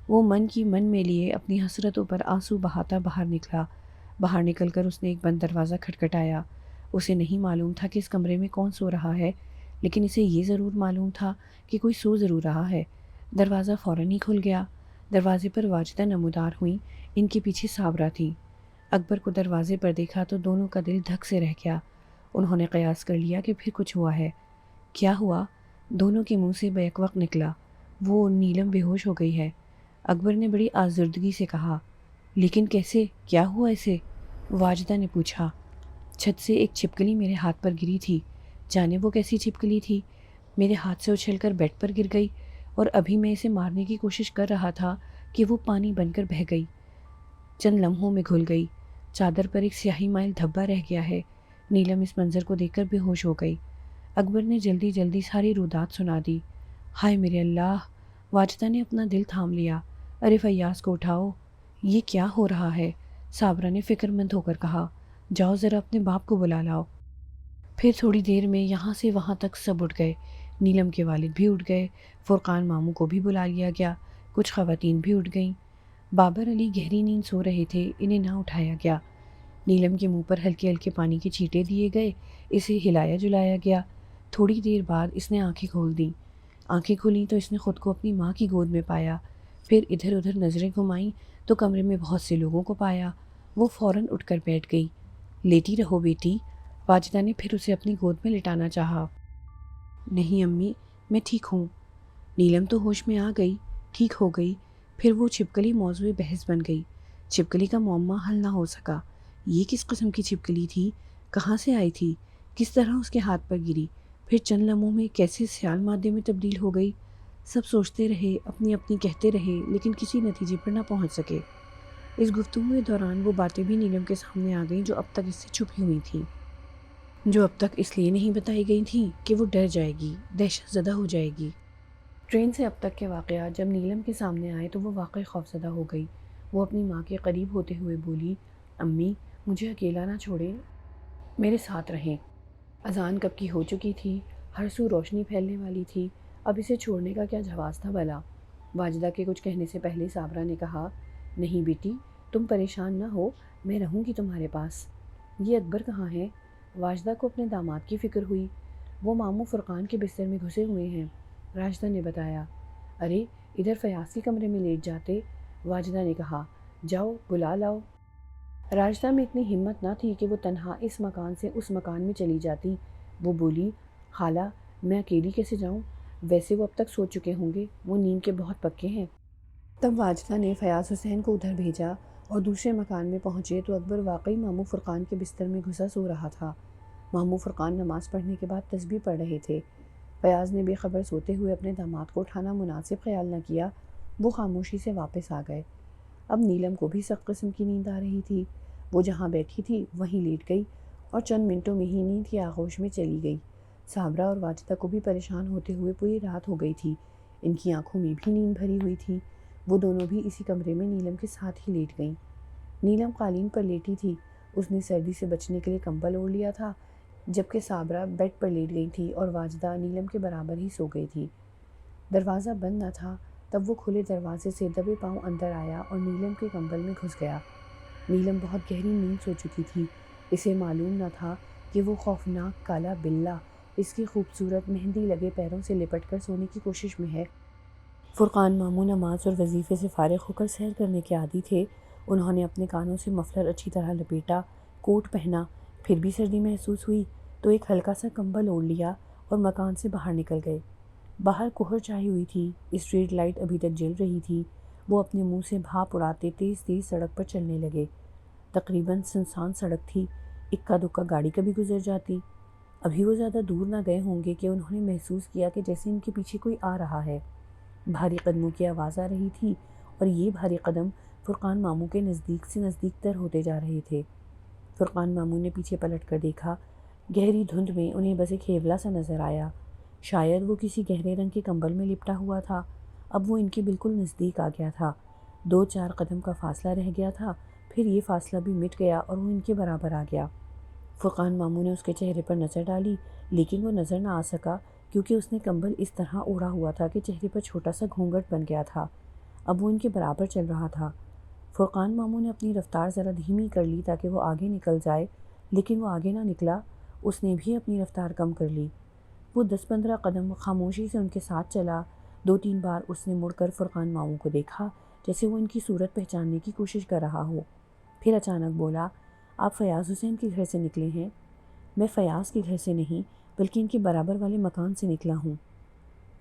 وہ من کی من میں لیے اپنی حسرتوں پر آنسو بہاتا باہر نکلا۔ باہر نکل کر اس نے ایک بند دروازہ کھٹکھٹایا۔ اسے نہیں معلوم تھا کہ اس کمرے میں کون سو رہا ہے، لیکن اسے یہ ضرور معلوم تھا کہ کوئی سو ضرور رہا ہے۔ دروازہ فوراً ہی کھل گیا۔ دروازے پر واجدہ نمودار ہوئیں، ان کے پیچھے صابرہ تھی۔ اکبر کو دروازے پر دیکھا تو دونوں کا دل دھک سے رہ گیا۔ انہوں نے قیاس کر لیا کہ پھر کچھ ہوا ہے۔ کیا ہوا؟ دونوں کے منہ سے بیک وقت نکلا۔ وہ نیلم بے ہوش ہو گئی ہے۔ اکبر نے بڑی آزردگی سے کہا۔ لیکن کیسے؟ کیا ہوا اسے؟ واجدہ نے پوچھا۔ چھت سے ایک چھپکلی میرے ہاتھ پر گری تھی، جانے وہ کیسی چھپکلی تھی، میرے ہاتھ سے اچھل کر بیڈ پر گر گئی اور ابھی میں اسے مارنے کی کوشش کر رہا تھا کہ وہ پانی بن کر بہہ گئی، چند لمحوں میں گھل گئی۔ چادر پر ایک سیاہی مائل دھبا رہ گیا ہے۔ نیلم اس منظر کو دیکھ کر بے ہوش ہو گئی۔ اکبر نے جلدی جلدی ساری رودات سنا دی۔ ہائے میرے اللہ! واجدہ نے اپنا دل تھام لیا۔ ارے فیاض کو اٹھاؤ، یہ کیا ہو رہا ہے؟ صابرہ نے فکر مند ہو کر کہا۔ جاؤ ذرا اپنے باپ کو بلا لاؤ۔ پھر تھوڑی دیر میں یہاں سے وہاں تک سب اٹھ گئے۔ نیلم کے والد بھی اٹھ گئے، فرقان ماموں کو بھی بلا لیا گیا، کچھ خواتین بھی اٹھ گئیں۔ بابر علی گہری نیند سو رہے تھے، انہیں نہ اٹھایا گیا۔ نیلم کے منہ پر ہلکے ہلکے پانی کے چھینٹے دیے گئے، اسے ہلایا جلایا گیا۔ تھوڑی دیر بعد اس نے آنکھیں کھول دیں۔ آنکھیں کھلیں تو اس نے خود کو اپنی ماں کی گود میں پایا۔ پھر ادھر ادھر نظریں گھمائیں تو کمرے میں بہت سے لوگوں کو پایا۔ وہ فوراً اٹھ کر بیٹھ گئی۔ لیٹی رہو بیٹی، واجدہ نے پھر اسے اپنی گود میں لٹانا چاہا۔ نہیں امی، میں ٹھیک ہوں۔ نیلم تو ہوش میں آ گئی، ٹھیک ہو گئی۔ پھر وہ چھپکلی موضوع بحث بن گئی۔ چھپکلی کا معمہ حل نہ ہو سکا۔ یہ کس قسم کی چھپکلی تھی؟ کہاں سے آئی تھی؟ کس طرح اس کے ہاتھ پر گری؟ پھر چند لمحوں میں کیسے سیال مادے میں تبدیل ہو گئی؟ سب سوچتے رہے، اپنی اپنی کہتے رہے، لیکن کسی نتیجے پر نہ پہنچ سکے۔ اس گفتگو کے دوران وہ باتیں بھی نیلم کے سامنے آ گئیں جو اب تک اس سے چھپی ہوئی تھیں، جو اب تک اس لیے نہیں بتائی گئی تھیں کہ وہ ڈر جائے گی، دہشت زدہ ہو جائے گی۔ ٹرین سے اب تک کے واقعات جب نیلم کے سامنے آئے تو وہ واقعی خوفزدہ ہو گئی۔ وہ اپنی ماں کے قریب ہوتے ہوئے بولی، امی مجھے اکیلا نہ چھوڑیں، میرے ساتھ رہیں۔ اذان کب کی ہو چکی تھی، ہر سو روشنی پھیلنے والی تھی، اب اسے چھوڑنے کا کیا جواز تھا بھلا؟ واجدہ کے کچھ کہنے سے پہلے صابرہ نے کہا، نہیں بیٹی تم پریشان نہ ہو، میں رہوں گی تمہارے پاس۔ یہ اکبر کہاں ہے؟ واجدہ کو اپنے داماد کی فکر ہوئی۔ وہ ماموں فرقان کے بستر میں گھسے ہوئے ہیں، راشدہ نے بتایا۔ ارے ادھر فیاض کے کمرے میں لیٹ جاتے، واجدہ نے کہا، جاؤ بلا لاؤ۔ راشدہ میں اتنی ہمت نہ تھی کہ وہ تنہا اس مکان سے اس مکان میں چلی جاتی۔ وہ بولی، خالہ میں اکیلی کیسے جاؤں؟ ویسے وہ اب تک سو چکے ہوں گے، وہ نیند کے بہت پکے ہیں۔ تب واجدہ نے فیاض حسین کو ادھر بھیجا اور دوسرے مکان میں پہنچے تو اکبر واقعی ماموں فرقان کے بستر میں گھسا سو رہا تھا۔ ماموں فرقان نماز پڑھنے کے بعد تسبیح پڑھ رہے تھے۔ فیاض نے بے خبر سوتے ہوئے اپنے داماد کو اٹھانا مناسب خیال نہ کیا، وہ خاموشی سے واپس آ گئے۔ اب نیلم کو بھی سخت قسم کی نیند آ رہی تھی۔ وہ جہاں بیٹھی تھی وہیں لیٹ گئی اور چند منٹوں میں ہی نیند کی آغوش میں چلی گئی۔ صابرہ اور واجدہ کو بھی پریشان ہوتے ہوئے پوری رات ہو گئی تھی، ان کی آنکھوں میں بھی نیند بھری ہوئی تھی۔ وہ دونوں بھی اسی کمرے میں نیلم کے ساتھ ہی لیٹ گئیں۔ نیلم قالین پر لیٹی تھی۔ اس نے سردی سے بچنے کے لیے کمبل اوڑھ لیا تھا، جبکہ صابرہ بیڈ پر لیٹ گئی تھی اور واجدہ نیلم کے برابر ہی سو گئی تھی۔ دروازہ بند نہ تھا، تب وہ کھلے دروازے سے دبے پاؤں اندر آیا اور نیلم کے کمبل میں گھس گیا۔ نیلم بہت گہری نیند سو چکی تھی۔ اسے معلوم نہ تھا کہ وہ خوفناک کالا بلّا اس کی خوبصورت مہندی لگے پیروں سے لپٹ کر سونے کی کوشش میں ہے۔ فرقان ماموں نماز اور وظیفے سے فارغ ہو کر سیر کرنے کے عادی تھے۔ انہوں نے اپنے کانوں سے مفلر اچھی طرح لپیٹا، کوٹ پہنا، پھر بھی سردی محسوس ہوئی تو ایک ہلکا سا کمبل اوڑھ لیا اور مکان سے باہر نکل گئے۔ باہر کہر چھائی ہوئی تھی، اسٹریٹ لائٹ ابھی تک جل رہی تھی۔ وہ اپنے منہ سے بھاپ اڑاتے تیز تیز سڑک پر چلنے لگے۔ تقریباً سنسان سڑک تھی، اکا دکا گاڑی کبھی گزر جاتی۔ ابھی وہ زیادہ دور نہ گئے ہوں گے کہ انہوں نے محسوس کیا کہ جیسے ان کے پیچھے کوئی آ رہا ہے۔ بھاری قدموں کی آواز آ رہی تھی اور یہ بھاری قدم فرقان ماموں کے نزدیک سے نزدیک تر ہوتے جا رہے تھے۔ فرقان ماموں نے پیچھے پلٹ کر دیکھا۔ گہری دھند میں انہیں بس ایک ہیولا سا نظر آیا۔ شاید وہ کسی گہرے رنگ کے کمبل میں لپٹا ہوا تھا۔ اب وہ ان کے بالکل نزدیک آ گیا تھا۔ 2-4 قدم کا فاصلہ رہ گیا تھا، پھر یہ فاصلہ بھی مٹ گیا اور وہ ان کے برابر آ گیا۔ فرقان ماموں نے اس کے چہرے پر نظر ڈالی، لیکن وہ نظر نہ آ سکا کیونکہ اس نے کمبل اس طرح اوڑھا ہوا تھا کہ چہرے پر چھوٹا سا گھونگھٹ بن گیا تھا۔ اب وہ ان کے برابر چل رہا تھا۔ فرقان ماموں نے اپنی رفتار ذرا دھیمی کر لی تاکہ وہ آگے نکل جائے، لیکن وہ آگے نہ نکلا۔ اس نے بھی اپنی رفتار کم کر لی۔ وہ 10-15 قدم خاموشی سے ان کے ساتھ چلا۔ 2-3 بار اس نے مڑ کر فرقان ماموں کو دیکھا، جیسے وہ ان کی صورت پہچاننے کی کوشش کر رہا ہو۔ پھر اچانک بولا، آپ فیاض حسین کے گھر سے نکلے ہیں؟ میں فیاض کے گھر سے نہیں بلکہ ان کے برابر والے مکان سے نکلا ہوں۔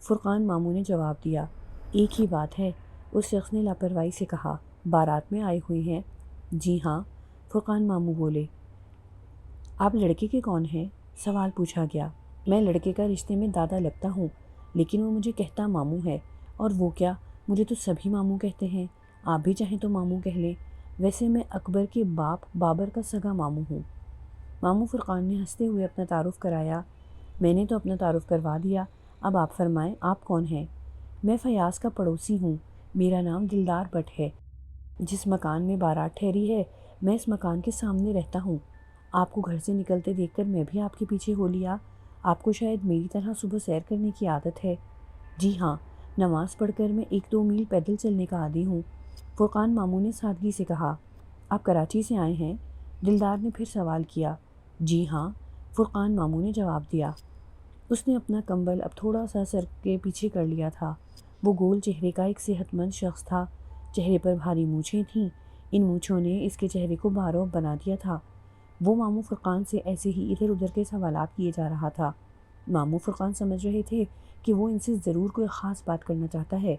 فرقان ماموں نے جواب دیا، ایک ہی بات ہے۔ اس شخص نے لاپرواہی سے کہا، بارات میں آئے ہوئے ہیں؟ جی ہاں، فرقان ماموں بولے۔ آپ لڑکے کے کون ہیں؟ سوال پوچھا گیا۔ میں لڑکے کا رشتے میں دادا لگتا ہوں، لیکن وہ مجھے کہتا ماموں ہے۔ اور وہ کیا، مجھے تو سبھی ماموں کہتے ہیں۔ آپ بھی چاہیں تو ماموں کہہ لیں۔ ویسے میں اکبر کے باپ بابر کا سگا ماموں ہوں۔ ماموں فرقان نے ہنستے ہوئے اپنا تعارف کرایا۔ میں نے تو اپنا تعارف کروا دیا، اب آپ فرمائیں آپ کون ہیں؟ میں فیاض کا پڑوسی ہوں، میرا نام دلدار بٹ ہے۔ جس مکان میں بارات ٹھہری ہے میں اس مکان کے سامنے رہتا ہوں۔ آپ کو گھر سے نکلتے دیکھ کر میں بھی آپ کے پیچھے ہو لیا۔ آپ کو شاید میری طرح صبح سیر کرنے کی عادت ہے۔ جی ہاں، نماز پڑھ کر میں 1-2 میل پیدل چلنے کا عادی ہوں۔ فرقان ماموں نے سادگی سے کہا، آپ کراچی سے آئے ہیں؟ دلدار نے پھر سوال کیا۔ جی ہاں، فرقان ماموں نے جواب دیا۔ اس نے اپنا کمبل اب تھوڑا سا سر کے پیچھے کر لیا تھا۔ وہ گول چہرے کا ایک صحت مند شخص تھا۔ چہرے پر بھاری مونچھیں تھیں، ان مونچھوں نے اس کے چہرے کو بارعب بنا دیا تھا۔ وہ ماموں فرقان سے ایسے ہی ادھر ادھر کے سوالات کیے جا رہا تھا۔ ماموں فرقان سمجھ رہے تھے کہ وہ ان سے ضرور کوئی خاص بات کرنا چاہتا ہے،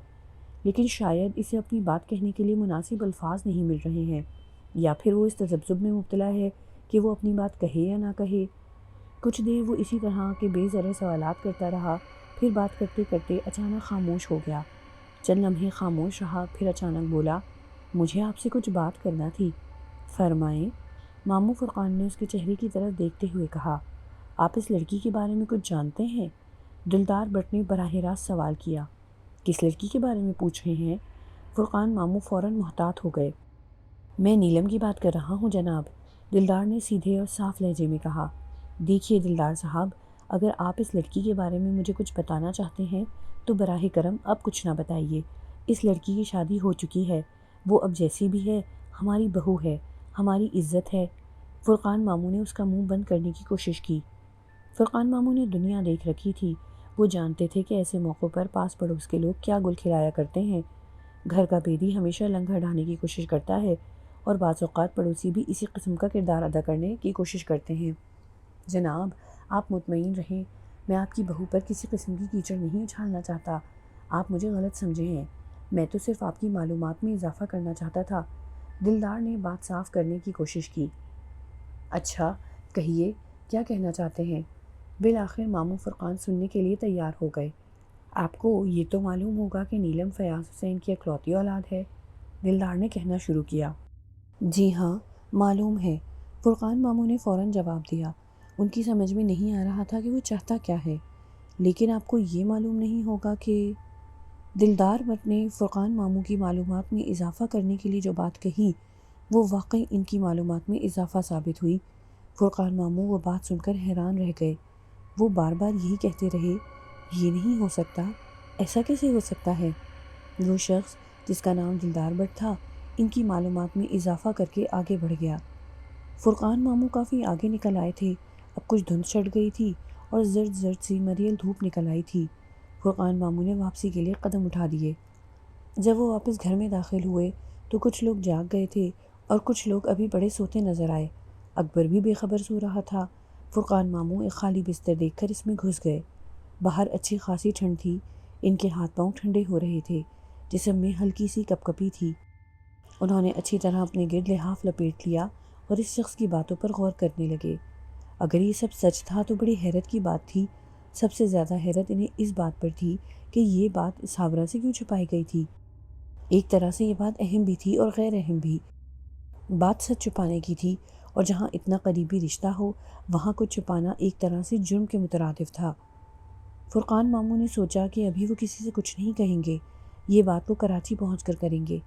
لیکن شاید اسے اپنی بات کہنے کے لیے مناسب الفاظ نہیں مل رہے ہیں، یا پھر وہ اس تذبذب میں مبتلا ہے کہ وہ اپنی بات کہے یا نہ کہے۔ کچھ دیر وہ اسی طرح کے بے ضرر سوالات کرتا رہا، پھر بات کرتے کرتے اچانک خاموش ہو گیا۔ چند لمحے خاموش رہا، پھر اچانک بولا، مجھے آپ سے کچھ بات کرنا تھی۔ فرمائیں۔ ماموں فرقان نے اس کے چہرے کی طرف دیکھتے ہوئے کہا، آپ اس لڑکی کے بارے میں کچھ جانتے ہیں؟ دلدار بٹ نے براہ راست سوال کیا۔ کس لڑکی کے بارے میں پوچھ رہے ہیں؟ فرقان ماموں فوراً محتاط ہو گئے۔ میں نیلم کی بات کر رہا ہوں جناب، دلدار نے سیدھے اور صاف لہجے میں کہا۔ دیکھیے دلدار صاحب، اگر آپ اس لڑکی کے بارے میں مجھے کچھ بتانا چاہتے ہیں تو براہ کرم اب کچھ نہ بتائیے۔ اس لڑکی کی شادی ہو چکی ہے، وہ اب جیسی بھی ہے ہماری بہو ہے، ہماری عزت ہے۔ فرقان ماموں نے اس کا منہ بند کرنے کی کوشش کی۔ فرقان ماموں نے دنیا دیکھ رکھی تھی، وہ جانتے تھے کہ ایسے موقعوں پر پاس پڑوس کے لوگ کیا گل کھلایا کرتے ہیں۔ گھر کا بیدی ہمیشہ لنگر ڈھانے کی کوشش کرتا ہے، اور بعض اوقات پڑوسی بھی اسی قسم کا کردار ادا کرنے کی کوشش کرتے ہیں۔ جناب، آپ مطمئن رہیں، میں آپ کی بہو پر کسی قسم کی کیچڑ نہیں اچھالنا چاہتا۔ آپ مجھے غلط سمجھے ہیں، میں تو صرف آپ کی معلومات میں اضافہ کرنا چاہتا تھا۔ دلدار نے بات صاف کرنے کی کوشش کی۔ اچھا، کہیے کیا کہنا چاہتے ہیں؟ بالآخر ماموں فرقان سننے کے لیے تیار ہو گئے۔ آپ کو یہ تو معلوم ہوگا کہ نیلم فیاض حسین کی اکلوتی اولاد ہے، دلدار نے کہنا شروع کیا۔ جی ہاں، معلوم ہے، فرقان ماموں نے فوراً جواب دیا۔ ان کی سمجھ میں نہیں آ رہا تھا کہ وہ چاہتا کیا ہے۔ لیکن آپ کو یہ معلوم نہیں ہوگا کہ دلدار بٹ نے فرقان ماموں کی معلومات میں اضافہ کرنے کے لیے جو بات کہی وہ واقعی ان کی معلومات میں اضافہ ثابت ہوئی۔ فرقان ماموں وہ بات سن کر حیران رہ گئے۔ وہ بار بار یہی کہتے رہے، یہ نہیں ہو سکتا، ایسا کیسے ہو سکتا ہے؟ وہ شخص جس کا نام دلدار بٹ تھا ان کی معلومات میں اضافہ کر کے آگے بڑھ گیا۔ فرقان ماموں کافی آگے نکل آئے تھے۔ اب کچھ دھند چڑھ گئی تھی اور زرد زرد سی مریل دھوپ نکل آئی تھی۔ فرقان ماموں نے واپسی کے لیے قدم اٹھا دیے۔ جب وہ واپس گھر میں داخل ہوئے تو کچھ لوگ جاگ گئے تھے اور کچھ لوگ ابھی بڑے سوتے نظر آئے۔ اکبر بھی بے خبر سو رہا تھا۔ فرقان ماموں ایک خالی بستر دیکھ کر اس میں گھس گئے۔ باہر اچھی خاصی ٹھنڈ تھی، ان کے ہاتھ پاؤں ٹھنڈے ہو رہے تھے، جسم میں ہلکی سی کپ کپی تھی۔ انہوں نے اچھی طرح اپنے گرد لحاف لپیٹ لیا اور اس شخص کی باتوں پر غور کرنے لگے۔ اگر یہ سب سچ تھا تو بڑی حیرت کی بات تھی۔ سب سے زیادہ حیرت انہیں اس بات پر تھی کہ یہ بات صابرہ سے کیوں چھپائی گئی تھی۔ ایک طرح سے یہ بات اہم بھی تھی اور غیر اہم بھی۔ بات سچ چھپانے کی تھی، اور جہاں اتنا قریبی رشتہ ہو وہاں کچھ چھپانا ایک طرح سے جرم کے مترادف تھا۔ فرقان ماموں نے سوچا کہ ابھی وہ کسی سے کچھ نہیں کہیں گے، یہ بات وہ کراچی پہنچ کر کریں گے۔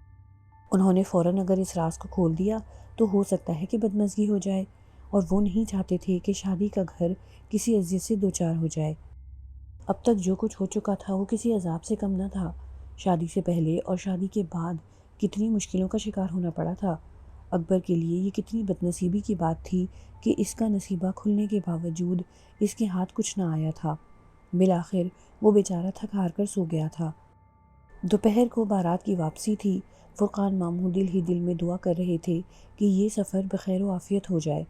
انہوں نے فوراً اگر اس راز کو کھول دیا تو ہو سکتا ہے کہ بدمزگی ہو جائے، اور وہ نہیں چاہتے تھے کہ شادی کا گھر کسی اذیت سے دوچار ہو جائے۔ اب تک جو کچھ ہو چکا تھا وہ کسی عذاب سے کم نہ تھا۔ شادی سے پہلے اور شادی کے بعد کتنی مشکلوں کا شکار ہونا پڑا تھا۔ اکبر کے لیے یہ کتنی بدنصیبی کی بات تھی کہ اس کا نصیبہ کھلنے کے باوجود اس کے ہاتھ کچھ نہ آیا تھا۔ بالآخر وہ بیچارہ تھک ہار کر سو گیا تھا۔ دوپہر کو بارات کی واپسی تھی۔ فرقان ماموں دل ہی دل میں دعا کر رہے تھے کہ یہ سفر بخیر و عافیت ہو جائے۔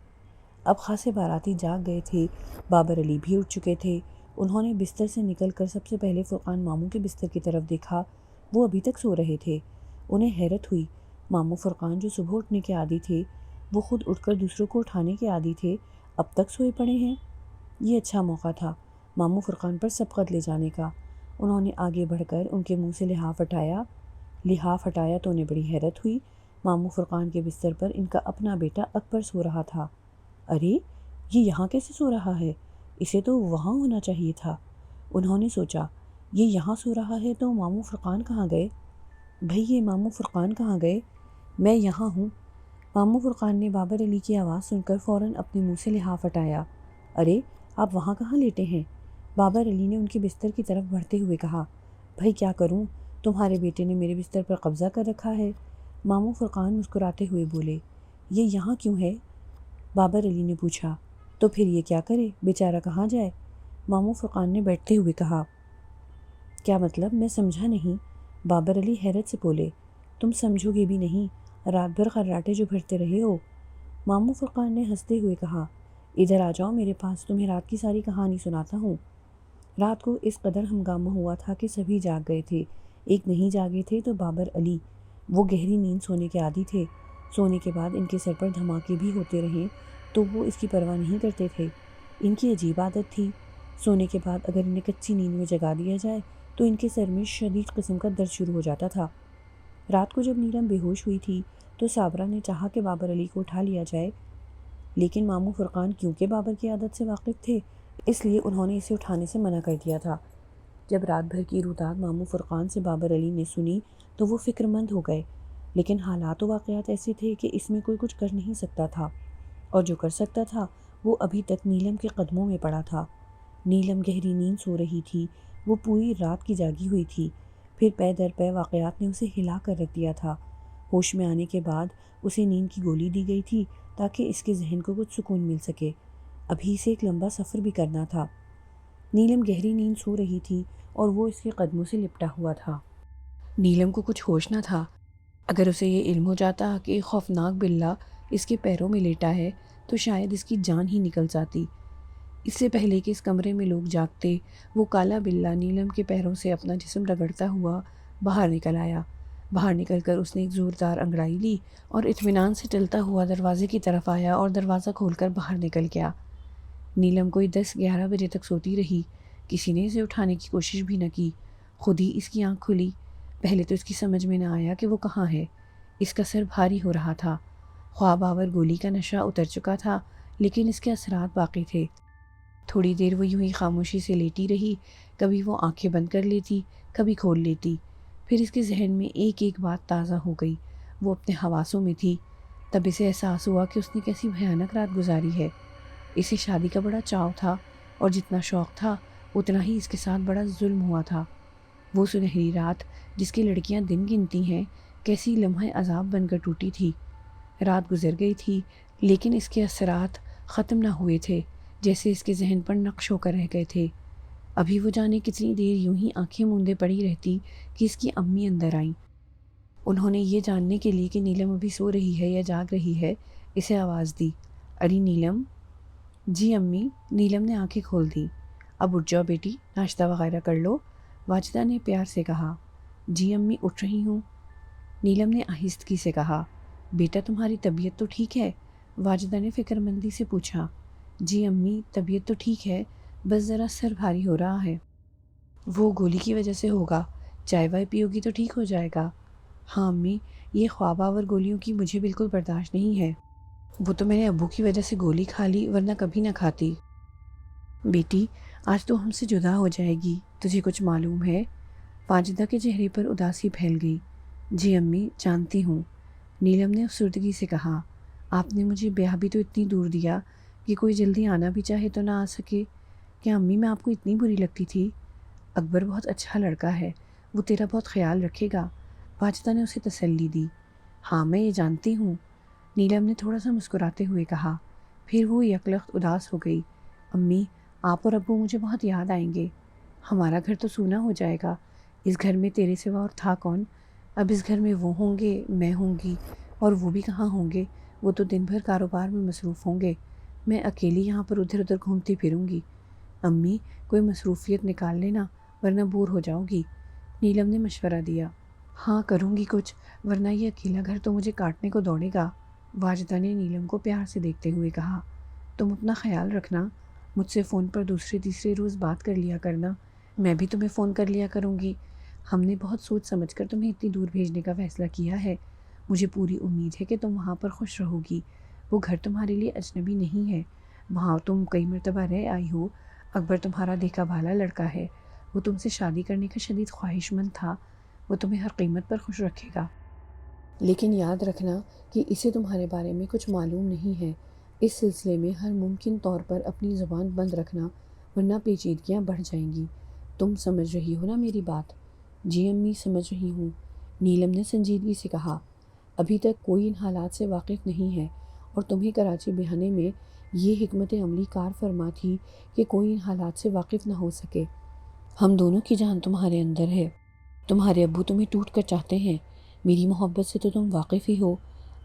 اب خاصے باراتی جاگ گئے تھے۔ بابر علی بھی اٹھ چکے تھے۔ انہوں نے بستر سے نکل کر سب سے پہلے فرقان ماموں کے بستر کی طرف دیکھا۔ وہ ابھی تک سو رہے تھے۔ انہیں حیرت ہوئی، ماموں فرقان جو صبح اٹھنے کے عادی تھے، وہ خود اٹھ کر دوسروں کو اٹھانے کے عادی تھے، اب تک سوئے پڑے ہیں۔ یہ اچھا موقع تھا ماموں فرقان پر سبقت لے جانے کا۔ انہوں نے آگے بڑھ کر ان کے منہ سے لحاف ہٹایا تو انہیں بڑی حیرت ہوئی۔ ماموں فرقان کے بستر پر ان کا اپنا بیٹا اکبر سو رہا تھا۔ ارے یہ یہاں کیسے سو رہا ہے؟ اسے تو وہاں ہونا چاہیے تھا۔ انہوں نے سوچا، یہ یہاں سو رہا ہے تو ماموں فرقان کہاں گئے؟ بھئی یہ ماموں فرقان کہاں گئے؟ میں یہاں ہوں۔ ماموں فرقان نے بابر علی کی آواز سن کر فوراً اپنے منہ سے لحاف ہٹایا۔ ارے آپ وہاں کہاں لیٹے ہیں؟ بابر علی نے ان کے بستر کی طرف بڑھتے ہوئے کہا۔ بھائی کیا کروں، تمہارے بیٹے نے میرے بستر پر قبضہ کر رکھا ہے۔ ماموں فرقان مسکراتے ہوئے بولے۔ یہ یہاں کیوں ہے؟ بابر علی نے پوچھا۔ تو پھر یہ کیا کرے، بیچارہ کہاں جائے؟ ماموں فرقان نے بیٹھتے ہوئے کہا۔ کیا مطلب، میں سمجھا نہیں۔ بابر علی حیرت سے بولے۔ تم سمجھو گے بھی نہیں، رات بھر خراٹے جو بھرتے رہے ہو۔ ماموں فرقان نے ہنستے ہوئے کہا، ادھر آ جاؤ میرے پاس، تمہیں رات کی ساری کہانی سناتا ہوں۔ رات کو اس قدر ہنگامہ ہوا تھا کہ سبھی جاگ گئے تھے۔ ایک نہیں جاگے تھے تو بابر علی۔ وہ گہری نیند سونے کے عادی تھے۔ سونے کے بعد ان کے سر پر دھماکے بھی ہوتے رہیں تو وہ اس کی پرواہ نہیں کرتے تھے۔ ان کی عجیب عادت تھی، سونے کے بعد اگر انہیں کچی نیند میں جگا دیا جائے تو ان کے سر میں شدید قسم کا درد شروع ہو جاتا تھا۔ رات کو جب نیلم بے ہوش ہوئی تھی تو صابرہ نے چاہا کہ بابر علی کو اٹھا لیا جائے، لیکن ماموں فرقان کیونکہ بابر کی عادت سے واقف تھے اس لیے انہوں نے اسے اٹھانے سے منع کر دیا تھا۔ جب رات بھر کی روداد ماموں فرقان سے بابر علی نے سنی تو وہ فکر مند ہو گئے، لیکن حالات و واقعات ایسے تھے کہ اس میں کوئی کچھ کر نہیں سکتا تھا، اور جو کر سکتا تھا وہ ابھی تک نیلم کے قدموں میں پڑا تھا۔ نیلم گہری نیند سو رہی تھی، وہ پوری رات کی جاگی ہوئی تھی، پھر پے در پے واقعات نے اسے ہلا کر رکھ دیا تھا۔ ہوش میں آنے کے بعد اسے نیند کی گولی دی گئی تھی تاکہ اس کے ذہن کو کچھ سکون مل سکے۔ ابھی سے ایک لمبا سفر بھی کرنا تھا۔ نیلم گہری نیند سو رہی تھی اور وہ اس کے قدموں سے لپٹا ہوا تھا۔ نیلم کو کچھ ہوش نہ تھا۔ اگر اسے یہ علم ہو جاتا کہ خوفناک بلّا اس کے پیروں میں لیٹا ہے تو شاید اس کی جان ہی نکل جاتی۔ اس سے پہلے کہ اس کمرے میں لوگ جاگتے، وہ کالا بلّا نیلم کے پیروں سے اپنا جسم رگڑتا ہوا باہر نکل آیا۔ باہر نکل کر اس نے ایک زوردار انگڑائی لی اور اطمینان سے ٹلتا ہوا دروازے کی طرف آیا اور دروازہ کھول کر باہر نکل گیا۔ نیلم کوئی 10-11 بجے تک سوتی رہی، کسی نے اسے اٹھانے کی کوشش بھی نہ کی۔ خود ہی اس کی آنکھ کھلی۔ پہلے تو اس کی سمجھ میں نہ آیا کہ وہ کہاں ہے۔ اس کا سر بھاری ہو رہا تھا۔ خواب آور گولی کا نشہ اتر چکا تھا لیکن اس کے اثرات باقی تھے۔ تھوڑی دیر وہ یوں ہی خاموشی سے لیٹی رہی، کبھی وہ آنکھیں بند کر لیتی، کبھی کھول لیتی۔ پھر اس کے ذہن میں ایک ایک بات تازہ ہو گئی۔ وہ اپنے حواسوں میں تھی۔ تب اسے احساس ہوا کہ اس نے کیسی بھیانک رات گزاری ہے۔ اسے شادی کا بڑا چاؤ تھا اور جتنا شوق تھا اتنا ہی اس کے ساتھ بڑا ظلم ہوا تھا۔ وہ سنہری رات جس کی لڑکیاں دن گنتی ہیں کیسی لمحہ عذاب بن کر ٹوٹی تھی۔ رات گزر گئی تھی لیکن اس کے اثرات ختم نہ ہوئے تھے، جیسے اس کے ذہن پر نقش ہو کر رہ گئے تھے۔ ابھی وہ جانے کتنی دیر یوں ہی آنکھیں موندے پڑی رہتی کہ اس کی امی اندر آئیں۔ انہوں نے یہ جاننے کے لیے کہ نیلم ابھی سو رہی ہے یا جاگ رہی ہے اسے آواز دی، ارے نیلم۔ جی امی۔ نیلم نے آنکھیں کھول دیں۔ اب اٹھ جاؤ بیٹی، ناشتہ وغیرہ کر لو، واجدہ نے پیار سے کہا۔ جی امی اٹھ رہی ہوں، نیلم نے آہستگی سے کہا۔ بیٹا تمہاری طبیعت تو ٹھیک ہے؟ واجدہ نے فکر مندی سے پوچھا۔ جی امی طبیعت تو ٹھیک ہے، بس ذرا سر بھاری ہو رہا ہے۔ وہ گولی کی وجہ سے ہوگا، چائے وائے پیو گی تو ٹھیک ہو جائے گا۔ ہاں امی، یہ خواب آور گولیوں کی مجھے بالکل برداشت نہیں ہے۔ وہ تو میں نے ابو کی وجہ سے گولی کھا لی ورنہ کبھی نہ کھاتی۔ بیٹی آج تو ہم سے جدا ہو جائے گی، تجھے کچھ معلوم ہے؟ واجدہ کے چہرے پر اداسی پھیل گئی۔ جی امی جانتی ہوں، نیلم نے افسردگی سے کہا۔ آپ نے مجھے بیاہ بھی تو اتنی دور دیا کہ کوئی جلدی آنا بھی چاہے تو نہ آ سکے۔ کیا امی میں آپ کو اتنی بری لگتی تھی؟ اکبر بہت اچھا لڑکا ہے، وہ تیرا بہت خیال رکھے گا، واجدہ نے اسے تسلی دی۔ ہاں میں یہ جانتی ہوں، نیلم نے تھوڑا سا مسکراتے ہوئے کہا۔ پھر وہ یکلخت اداس ہو گئی۔ امی آپ اور ابو مجھے بہت یاد آئیں گے، ہمارا گھر تو سونا ہو جائے گا، اس گھر میں تیرے سوا اور تھا کون؟ اب اس گھر میں وہ ہوں گے، میں ہوں گی، اور وہ بھی کہاں ہوں گے، وہ تو دن بھر کاروبار میں مصروف ہوں گے، میں اکیلی یہاں پر ادھر ادھر گھومتی پھروں گی۔ امی کوئی مصروفیت نکال لینا ورنہ بور ہو جاؤ گی، نیلم نے مشورہ دیا۔ ہاں کروں گی کچھ، ورنہ یہ اکیلا گھر تو مجھے کاٹنے کو دوڑے گا، واجدہ نے نیلم کو پیار سے دیکھتے ہوئے کہا۔ تم اپنا خیال رکھنا، مجھ سے فون پر دوسرے تیسرے روز بات کر لیا کرنا، میں بھی تمہیں فون کر لیا کروں گی۔ ہم نے بہت سوچ سمجھ کر تمہیں اتنی دور بھیجنے کا فیصلہ کیا ہے، مجھے پوری امید ہے کہ تم وہاں پر خوش رہو گی۔ وہ گھر تمہارے لیے اجنبی نہیں ہے، وہاں تم کئی مرتبہ رہ آئی ہو، اکبر تمہارا دیکھا بھالا لڑکا ہے، وہ تم سے شادی کرنے کا شدید خواہش مند تھا، وہ تمہیں ہر قیمت پر خوش رکھے گا، لیکن یاد رکھنا کہ اسے تمہارے بارے میں کچھ معلوم نہیں ہے، اس سلسلے میں ہر ممکن طور پر اپنی زبان بند رکھنا ورنہ پیچیدگیاں بڑھ جائیں گی۔ تم سمجھ رہی ہو نا میری بات؟ جی امی سمجھ رہی ہوں، نیلم نے سنجیدگی سے کہا۔ ابھی تک کوئی ان حالات سے واقف نہیں ہے اور تمہیں کراچی بہانے میں یہ حکمت عملی کار فرما تھی کہ کوئی ان حالات سے واقف نہ ہو سکے۔ ہم دونوں کی جان تمہارے اندر ہے، تمہارے ابو تمہیں ٹوٹ کر چاہتے ہیں، میری محبت سے تو تم واقف ہی ہو،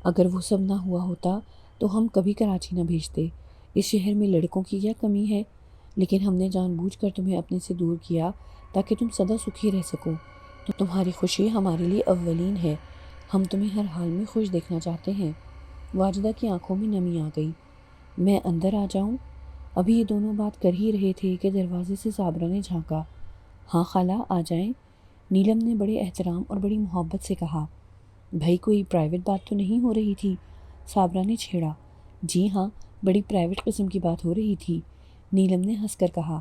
اگر وہ سب نہ ہوا ہوتا تو ہم کبھی کراچی نہ بھیجتے۔ اس شہر میں لڑکوں کی کیا کمی ہے، لیکن ہم نے جان بوجھ کر تمہیں اپنے سے دور کیا تاکہ تم سدا سکھی رہ سکو، تو تمہاری خوشی ہمارے لیے اولین ہے، ہم تمہیں ہر حال میں خوش دیکھنا چاہتے ہیں۔ واجدہ کی آنکھوں میں نمی آ گئی۔ میں اندر آ جاؤں؟ ابھی یہ دونوں بات کر ہی رہے تھے کہ دروازے سے صابرہ نے جھانکا۔ ہاں خالہ آ جائیں، نیلم نے بڑے احترام اور بڑی محبت سے کہا۔ بھائی کوئی پرائیویٹ بات تو نہیں ہو رہی تھی؟ صابرہ نے چھیڑا۔ جی ہاں بڑی پرائیویٹ قسم کی بات ہو رہی تھی، نیلم نے ہنس کر کہا۔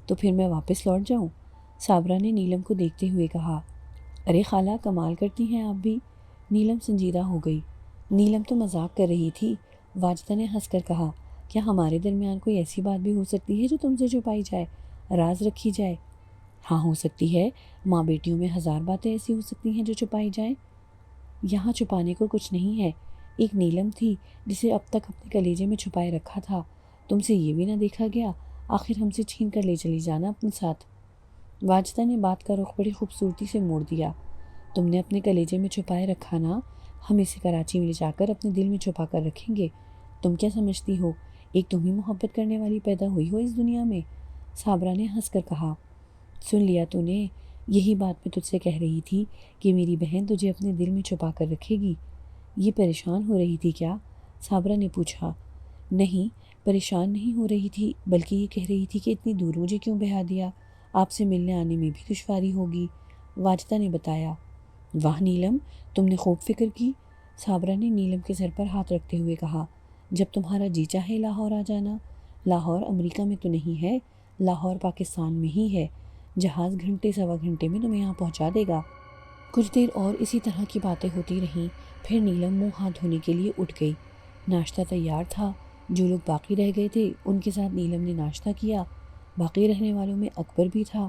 تو پھر میں واپس لوٹ جاؤں؟ صابرہ نے نیلم کو دیکھتے ہوئے کہا۔ ارے خالہ کمال کرتی ہیں آپ بھی، نیلم سنجیدہ ہو گئی۔ نیلم تو مذاق کر رہی تھی، واجدہ نے ہنس کر کہا۔ کیا ہمارے درمیان کوئی ایسی بات بھی ہو سکتی ہے جو تم سے چھپائی جائے، راز رکھی جائے؟ ہاں ہو سکتی ہے، ماں بیٹیوں میں ہزار باتیں ایسی ہو سکتی ہیں جو چھپائی جائیں، یہاں چھپانے کو کچھ نہیں ہے۔ ایک نیلم تھی جسے اب تک اپنے کلیجے میں چھپائے رکھا تھا، تم سے یہ بھی نہ دیکھا گیا، آخر ہم سے چھین کر لے چلی جانا اپنے ساتھ۔ واجدہ نے بات کا رخ بڑی خوبصورتی سے موڑ دیا۔ تم نے اپنے کلیجے میں چھپائے رکھا نا، ہم اسے کراچی میں لے جا کر اپنے دل میں چھپا کر رکھیں گے۔ تم کیا سمجھتی ہو ایک تم ہی محبت کرنے والی پیدا ہوئی ہو اس دنیا میں؟ صابرہ نے ہنس کر کہا۔ سن لیا تو نے، یہی بات میں تجھ سے کہہ رہی تھی کہ میری بہن تجھے اپنے دل میں چھپا کر رکھے گی۔ یہ پریشان ہو رہی تھی کیا؟ صابرہ نے پوچھا۔ نہیں پریشان نہیں ہو رہی تھی، بلکہ یہ کہہ رہی تھی کہ اتنی دور مجھے کیوں بہا دیا، آپ سے ملنے آنے میں بھی دشواری ہوگی، واجدہ نے بتایا۔ واہ نیلم تم نے خوب فکر کی، صابرہ نے نیلم کے سر پر ہاتھ رکھتے ہوئے کہا۔ جب تمہارا جی چاہے لاہور آ جانا، لاہور امریکہ میں تو نہیں ہے، لاہور پاکستان میں ہی ہے، جہاز گھنٹے سوا گھنٹے میں تمہیں یہاں پہنچا دے گا۔ کچھ دیر اور اسی طرح کی باتیں ہوتی رہیں، پھر نیلم منہ ہاتھ دھونے کے لیے اٹھ گئی۔ ناشتہ تیار تھا۔ جو لوگ باقی رہ گئے تھے ان کے ساتھ نیلم نے ناشتہ کیا۔ باقی رہنے والوں میں اکبر بھی تھا۔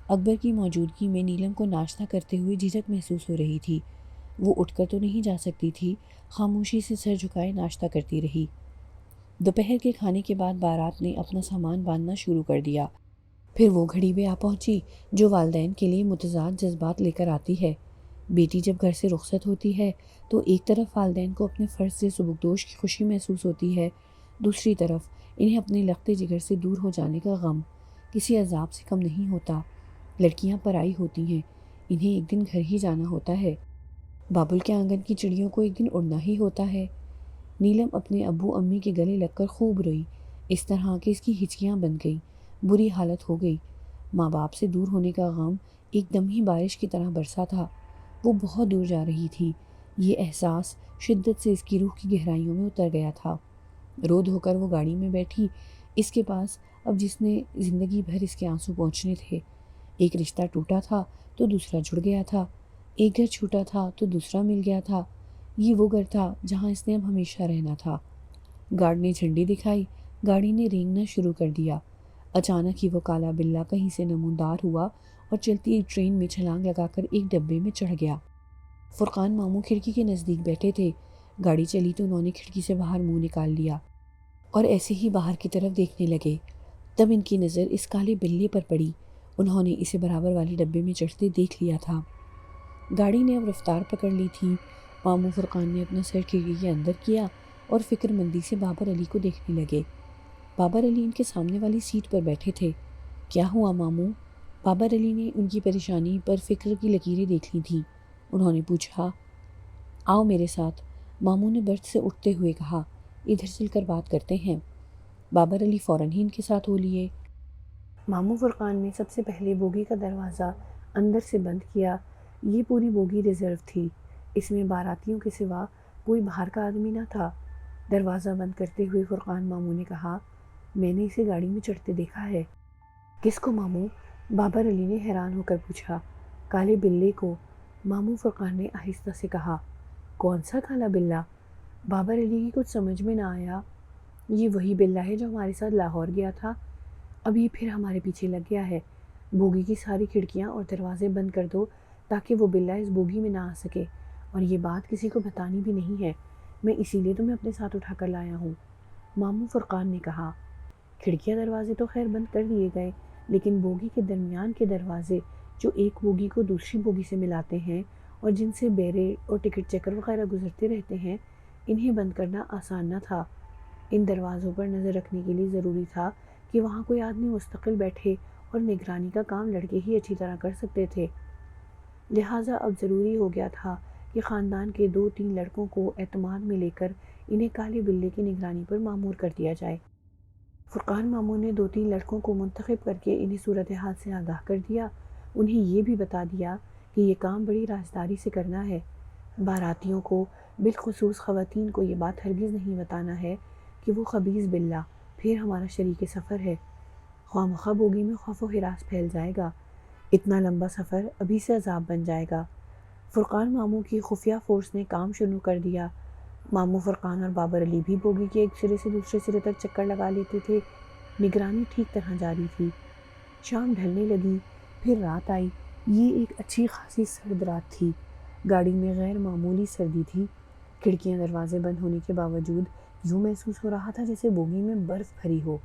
اکبر کی موجودگی میں نیلم کو ناشتہ کرتے ہوئے جھجک محسوس ہو رہی تھی۔ وہ اٹھ کر تو نہیں جا سکتی تھی، خاموشی سے سر جھکائے ناشتہ کرتی رہی۔ دوپہر کے کھانے کے بعد بارات نے اپنا سامان باندھنا شروع کر دیا۔ پھر وہ گھڑی بھی آ پہنچی جو والدین کے لیے متضاد جذبات لے کر آتی ہے۔ بیٹی جب گھر سے رخصت ہوتی ہے تو ایک طرف والدین کو اپنے فرض سے سبکدوش کی خوشی محسوس ہوتی ہے، دوسری طرف انہیں اپنے لخت جگر سے دور ہو جانے کا غم کسی عذاب سے کم نہیں ہوتا۔ لڑکیاں پرائی ہوتی ہیں، انہیں ایک دن گھر ہی جانا ہوتا ہے۔ بابل کے آنگن کی چڑیوں کو ایک دن اڑنا ہی ہوتا ہے۔ نیلم اپنے ابو امی کے گلے لگ کر خوب روئی، اس طرح کہ اس کی ہچکیاں بن گئیں، بری حالت ہو گئی۔ ماں باپ سے دور ہونے کا غم ایک دم ہی بارش کی طرح برسا تھا۔ وہ بہت دور جا رہی تھی، یہ احساس شدت سے اس کی روح کی گہرائیوں میں اتر گیا تھا۔ رو دھو کر وہ گاڑی میں بیٹھی، اس کے پاس اب جس نے زندگی بھر اس کے آنسو پہنچنے تھے۔ ایک رشتہ ٹوٹا تھا تو دوسرا جڑ گیا تھا، ایک گھر چھوٹا تھا تو دوسرا مل گیا تھا۔ یہ وہ گھر تھا جہاں اس نے اب ہمیشہ رہنا تھا۔ گارڈ نے جھنڈی دکھائی، گاڑی نے رینگنا شروع کر دیا۔ اچانک ہی وہ کالا بلہ کہیں سے نمودار ہوا اور چلتی ٹرین میں چھلانگ لگا کر ایک ڈبے میں چڑھ گیا۔ فرقان ماموں کھڑکی کے نزدیک بیٹھے تھے۔ گاڑی چلی تو انہوں نے کھڑکی سے باہر منہ نکال لیا اور ایسے ہی باہر کی طرف دیکھنے لگے۔ تب ان کی نظر اس کالے بلے پر پڑی۔ انہوں نے اسے برابر والے ڈبے میں چڑھتے دیکھ لیا تھا۔ گاڑی نے اب رفتار پکڑ لی تھی۔ ماموں فرقان نے اپنا سر کھڑکی کے اندر کیا اور فکر مندی سے بابر علی کو دیکھنے لگے۔ بابر علی ان کے سامنے والی سیٹ پر بیٹھے تھے۔ کیا ہوا ماموں؟ بابر علی نے ان کی پریشانی پر فکر کی لکیریں دیکھ لی تھیں۔ انہوں نے پوچھا، آؤ میرے ساتھ۔ ماموں نے برتھ سے اٹھتے ہوئے کہا، ادھر چل کر بات کرتے ہیں۔ بابر علی فوراً ہی ان کے ساتھ ہو لیے۔ ماموں فرقان نے سب سے پہلے بوگی کا دروازہ اندر سے بند کیا۔ یہ پوری بوگی ریزرو تھی، اس میں باراتیوں کے سوا کوئی باہر کا آدمی نہ تھا۔ دروازہ بند کرتے ہوئے فرقان ماموں نے کہا، میں نے اسے گاڑی میں چڑھتے دیکھا ہے۔ کس کو ماموں؟ بابر علی نے حیران ہو کر پوچھا۔ کالے بلے کو، ماموں فرقان نے آہستہ سے کہا۔ کون سا کالا بلہ؟ بابر علی کی کچھ سمجھ میں نہ آیا۔ یہ وہی بلہ ہے جو ہمارے ساتھ لاہور گیا تھا، اب یہ پھر ہمارے پیچھے لگ گیا ہے۔ بوگی کی ساری کھڑکیاں اور دروازے بند کر دو تاکہ وہ بلہ اس بوگی میں نہ آ سکے، اور یہ بات کسی کو بتانی بھی نہیں ہے، میں اسی لیے تمہیں اپنے ساتھ اٹھا کر لایا ہوں، ماموں فرقان نے کہا۔ کھڑکیاں دروازے تو خیر بند کر دیے گئے، لیکن بوگی کے درمیان کے دروازے جو ایک بوگی کو دوسری بوگی سے ملاتے ہیں اور جن سے بیرے اور ٹکٹ چیکر وغیرہ گزرتے رہتے ہیں، انہیں بند کرنا آسان نہ تھا۔ ان دروازوں پر نظر رکھنے کے لیے ضروری تھا کہ وہاں کوئی آدمی مستقل بیٹھے اور نگرانی کا کام لڑکے ہی اچھی طرح کر سکتے تھے۔ لہٰذا اب ضروری ہو گیا تھا کہ خاندان کے 2-3 لڑکوں کو اعتماد میں لے کر انہیں کالے بلے کی نگرانی پر مامور کر دیا جائے۔ فرقان ماموں نے 2-3 لڑکوں کو منتخب کر کے انہیں صورتحال سے آگاہ کر دیا، انہیں یہ بھی بتا دیا کہ یہ کام بڑی رازداری سے کرنا ہے۔ باراتیوں کو، بالخصوص خواتین کو، یہ بات ہرگز نہیں بتانا ہے کہ وہ خبیث بلہ پھر ہمارا شریک سفر ہے، خواہ مخواہ بوگی میں خوف و ہراس پھیل جائے گا، اتنا لمبا سفر ابھی سے عذاب بن جائے گا۔ فرقان ماموں کی خفیہ فورس نے کام شروع کر دیا۔ ماموں فرقان اور بابر علی بھی بوگی کے ایک سرے سے دوسرے سرے تک چکر لگا لیتے تھے۔ نگرانی ٹھیک طرح جاری تھی۔ شام ڈھلنے لگی، پھر رات آئی۔ یہ ایک اچھی خاصی سرد رات تھی، گاڑی میں غیر معمولی سردی تھی۔ کھڑکیاں دروازے بند ہونے کے باوجود یوں محسوس ہو رہا تھا جیسے بوگی میں برف بھری ہو۔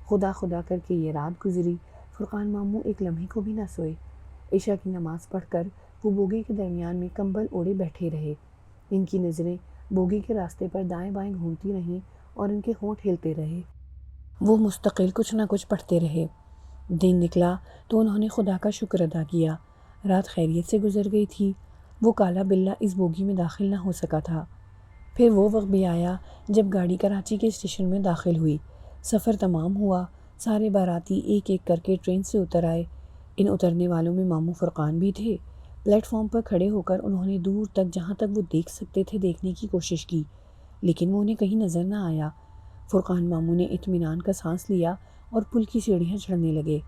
خدا خدا کر کے یہ رات گزری، فرقان ماموں ایک لمحے کو بھی نہ سوئے۔ عشاء کی نماز پڑھ کر وہ بوگی کے درمیان میں کمبل اوڑے بیٹھے رہے۔ ان کی نظریں بوگی کے راستے پر دائیں بائیں گھومتی رہیں اور ان کے ہونٹ ہلتے رہے۔ وہ مستقل کچھ نہ کچھ پڑھتے رہے۔ دن نکلا تو انہوں نے خدا کا شکر ادا کیا، رات خیریت سے گزر گئی تھی۔ وہ کالا بلہ اس بوگی میں داخل نہ ہو سکا تھا۔ پھر وہ وقت بھی آیا جب گاڑی کراچی کے اسٹیشن میں داخل ہوئی۔ سفر تمام ہوا، سارے باراتی ایک ایک کر کے ٹرین سے اتر آئے۔ ان اترنے والوں میں ماموں فرقان بھی تھے۔ پلیٹ فارم پر کھڑے ہو کر انہوں نے دور تک جہاں تک وہ دیکھ سکتے تھے دیکھنے کی کوشش کی، لیکن وہ انہیں کہیں نظر نہ آیا۔ فرقان ماموں نے اطمینان کا سانس لیا اور پل کی سیڑھیاں چڑھنے لگے۔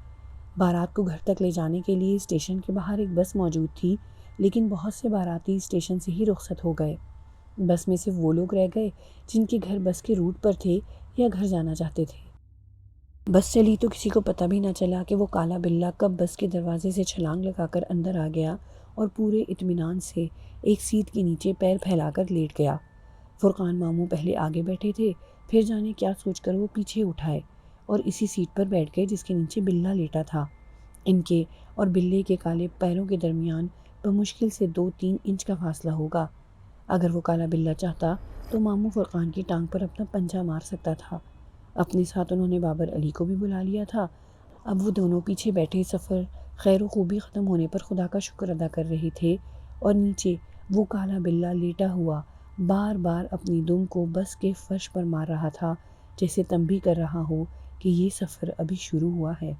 بارات کو گھر تک لے جانے کے لیے اسٹیشن کے باہر ایک بس موجود تھی، لیکن بہت سے باراتی اسٹیشن سے ہی رخصت ہو گئے۔ بس میں صرف وہ لوگ رہ گئے جن کے گھر بس کے روٹ پر تھے یا گھر جانا چاہتے تھے۔ بس چلی تو کسی کو پتہ بھی نہ چلا کہ وہ کالا بلّا کب بس کے دروازے سے چھلانگ لگا کر اندر آ گیا اور پورے اطمینان سے ایک سیٹ کے نیچے پیر پھیلا کر لیٹ گیا۔ فرقان ماموں پہلے آگے بیٹھے تھے، پھر جانے کیا سوچ کر وہ پیچھے اٹھائے اور اسی سیٹ پر بیٹھ گئے جس کے نیچے بلّا لیٹا تھا۔ ان کے اور بلے کے کالے پیروں کے درمیان بمشکل سے 2-3 انچ کا فاصلہ ہوگا۔ اگر وہ کالا بلّا چاہتا تو ماموں فرقان کی ٹانگ پر اپنا پنجہ مار سکتا تھا۔ اپنے ساتھ انہوں نے بابر علی کو بھی بلا لیا تھا۔ اب وہ دونوں پیچھے بیٹھے سفر خیر و خوبی ختم ہونے پر خدا کا شکر ادا کر رہے تھے، اور نیچے وہ کالا بلّا لیٹا ہوا بار بار اپنی دم کو بس کے فرش پر مار رہا تھا، جیسے تنبیہ کر رہا ہو کہ یہ سفر ابھی شروع ہوا ہے۔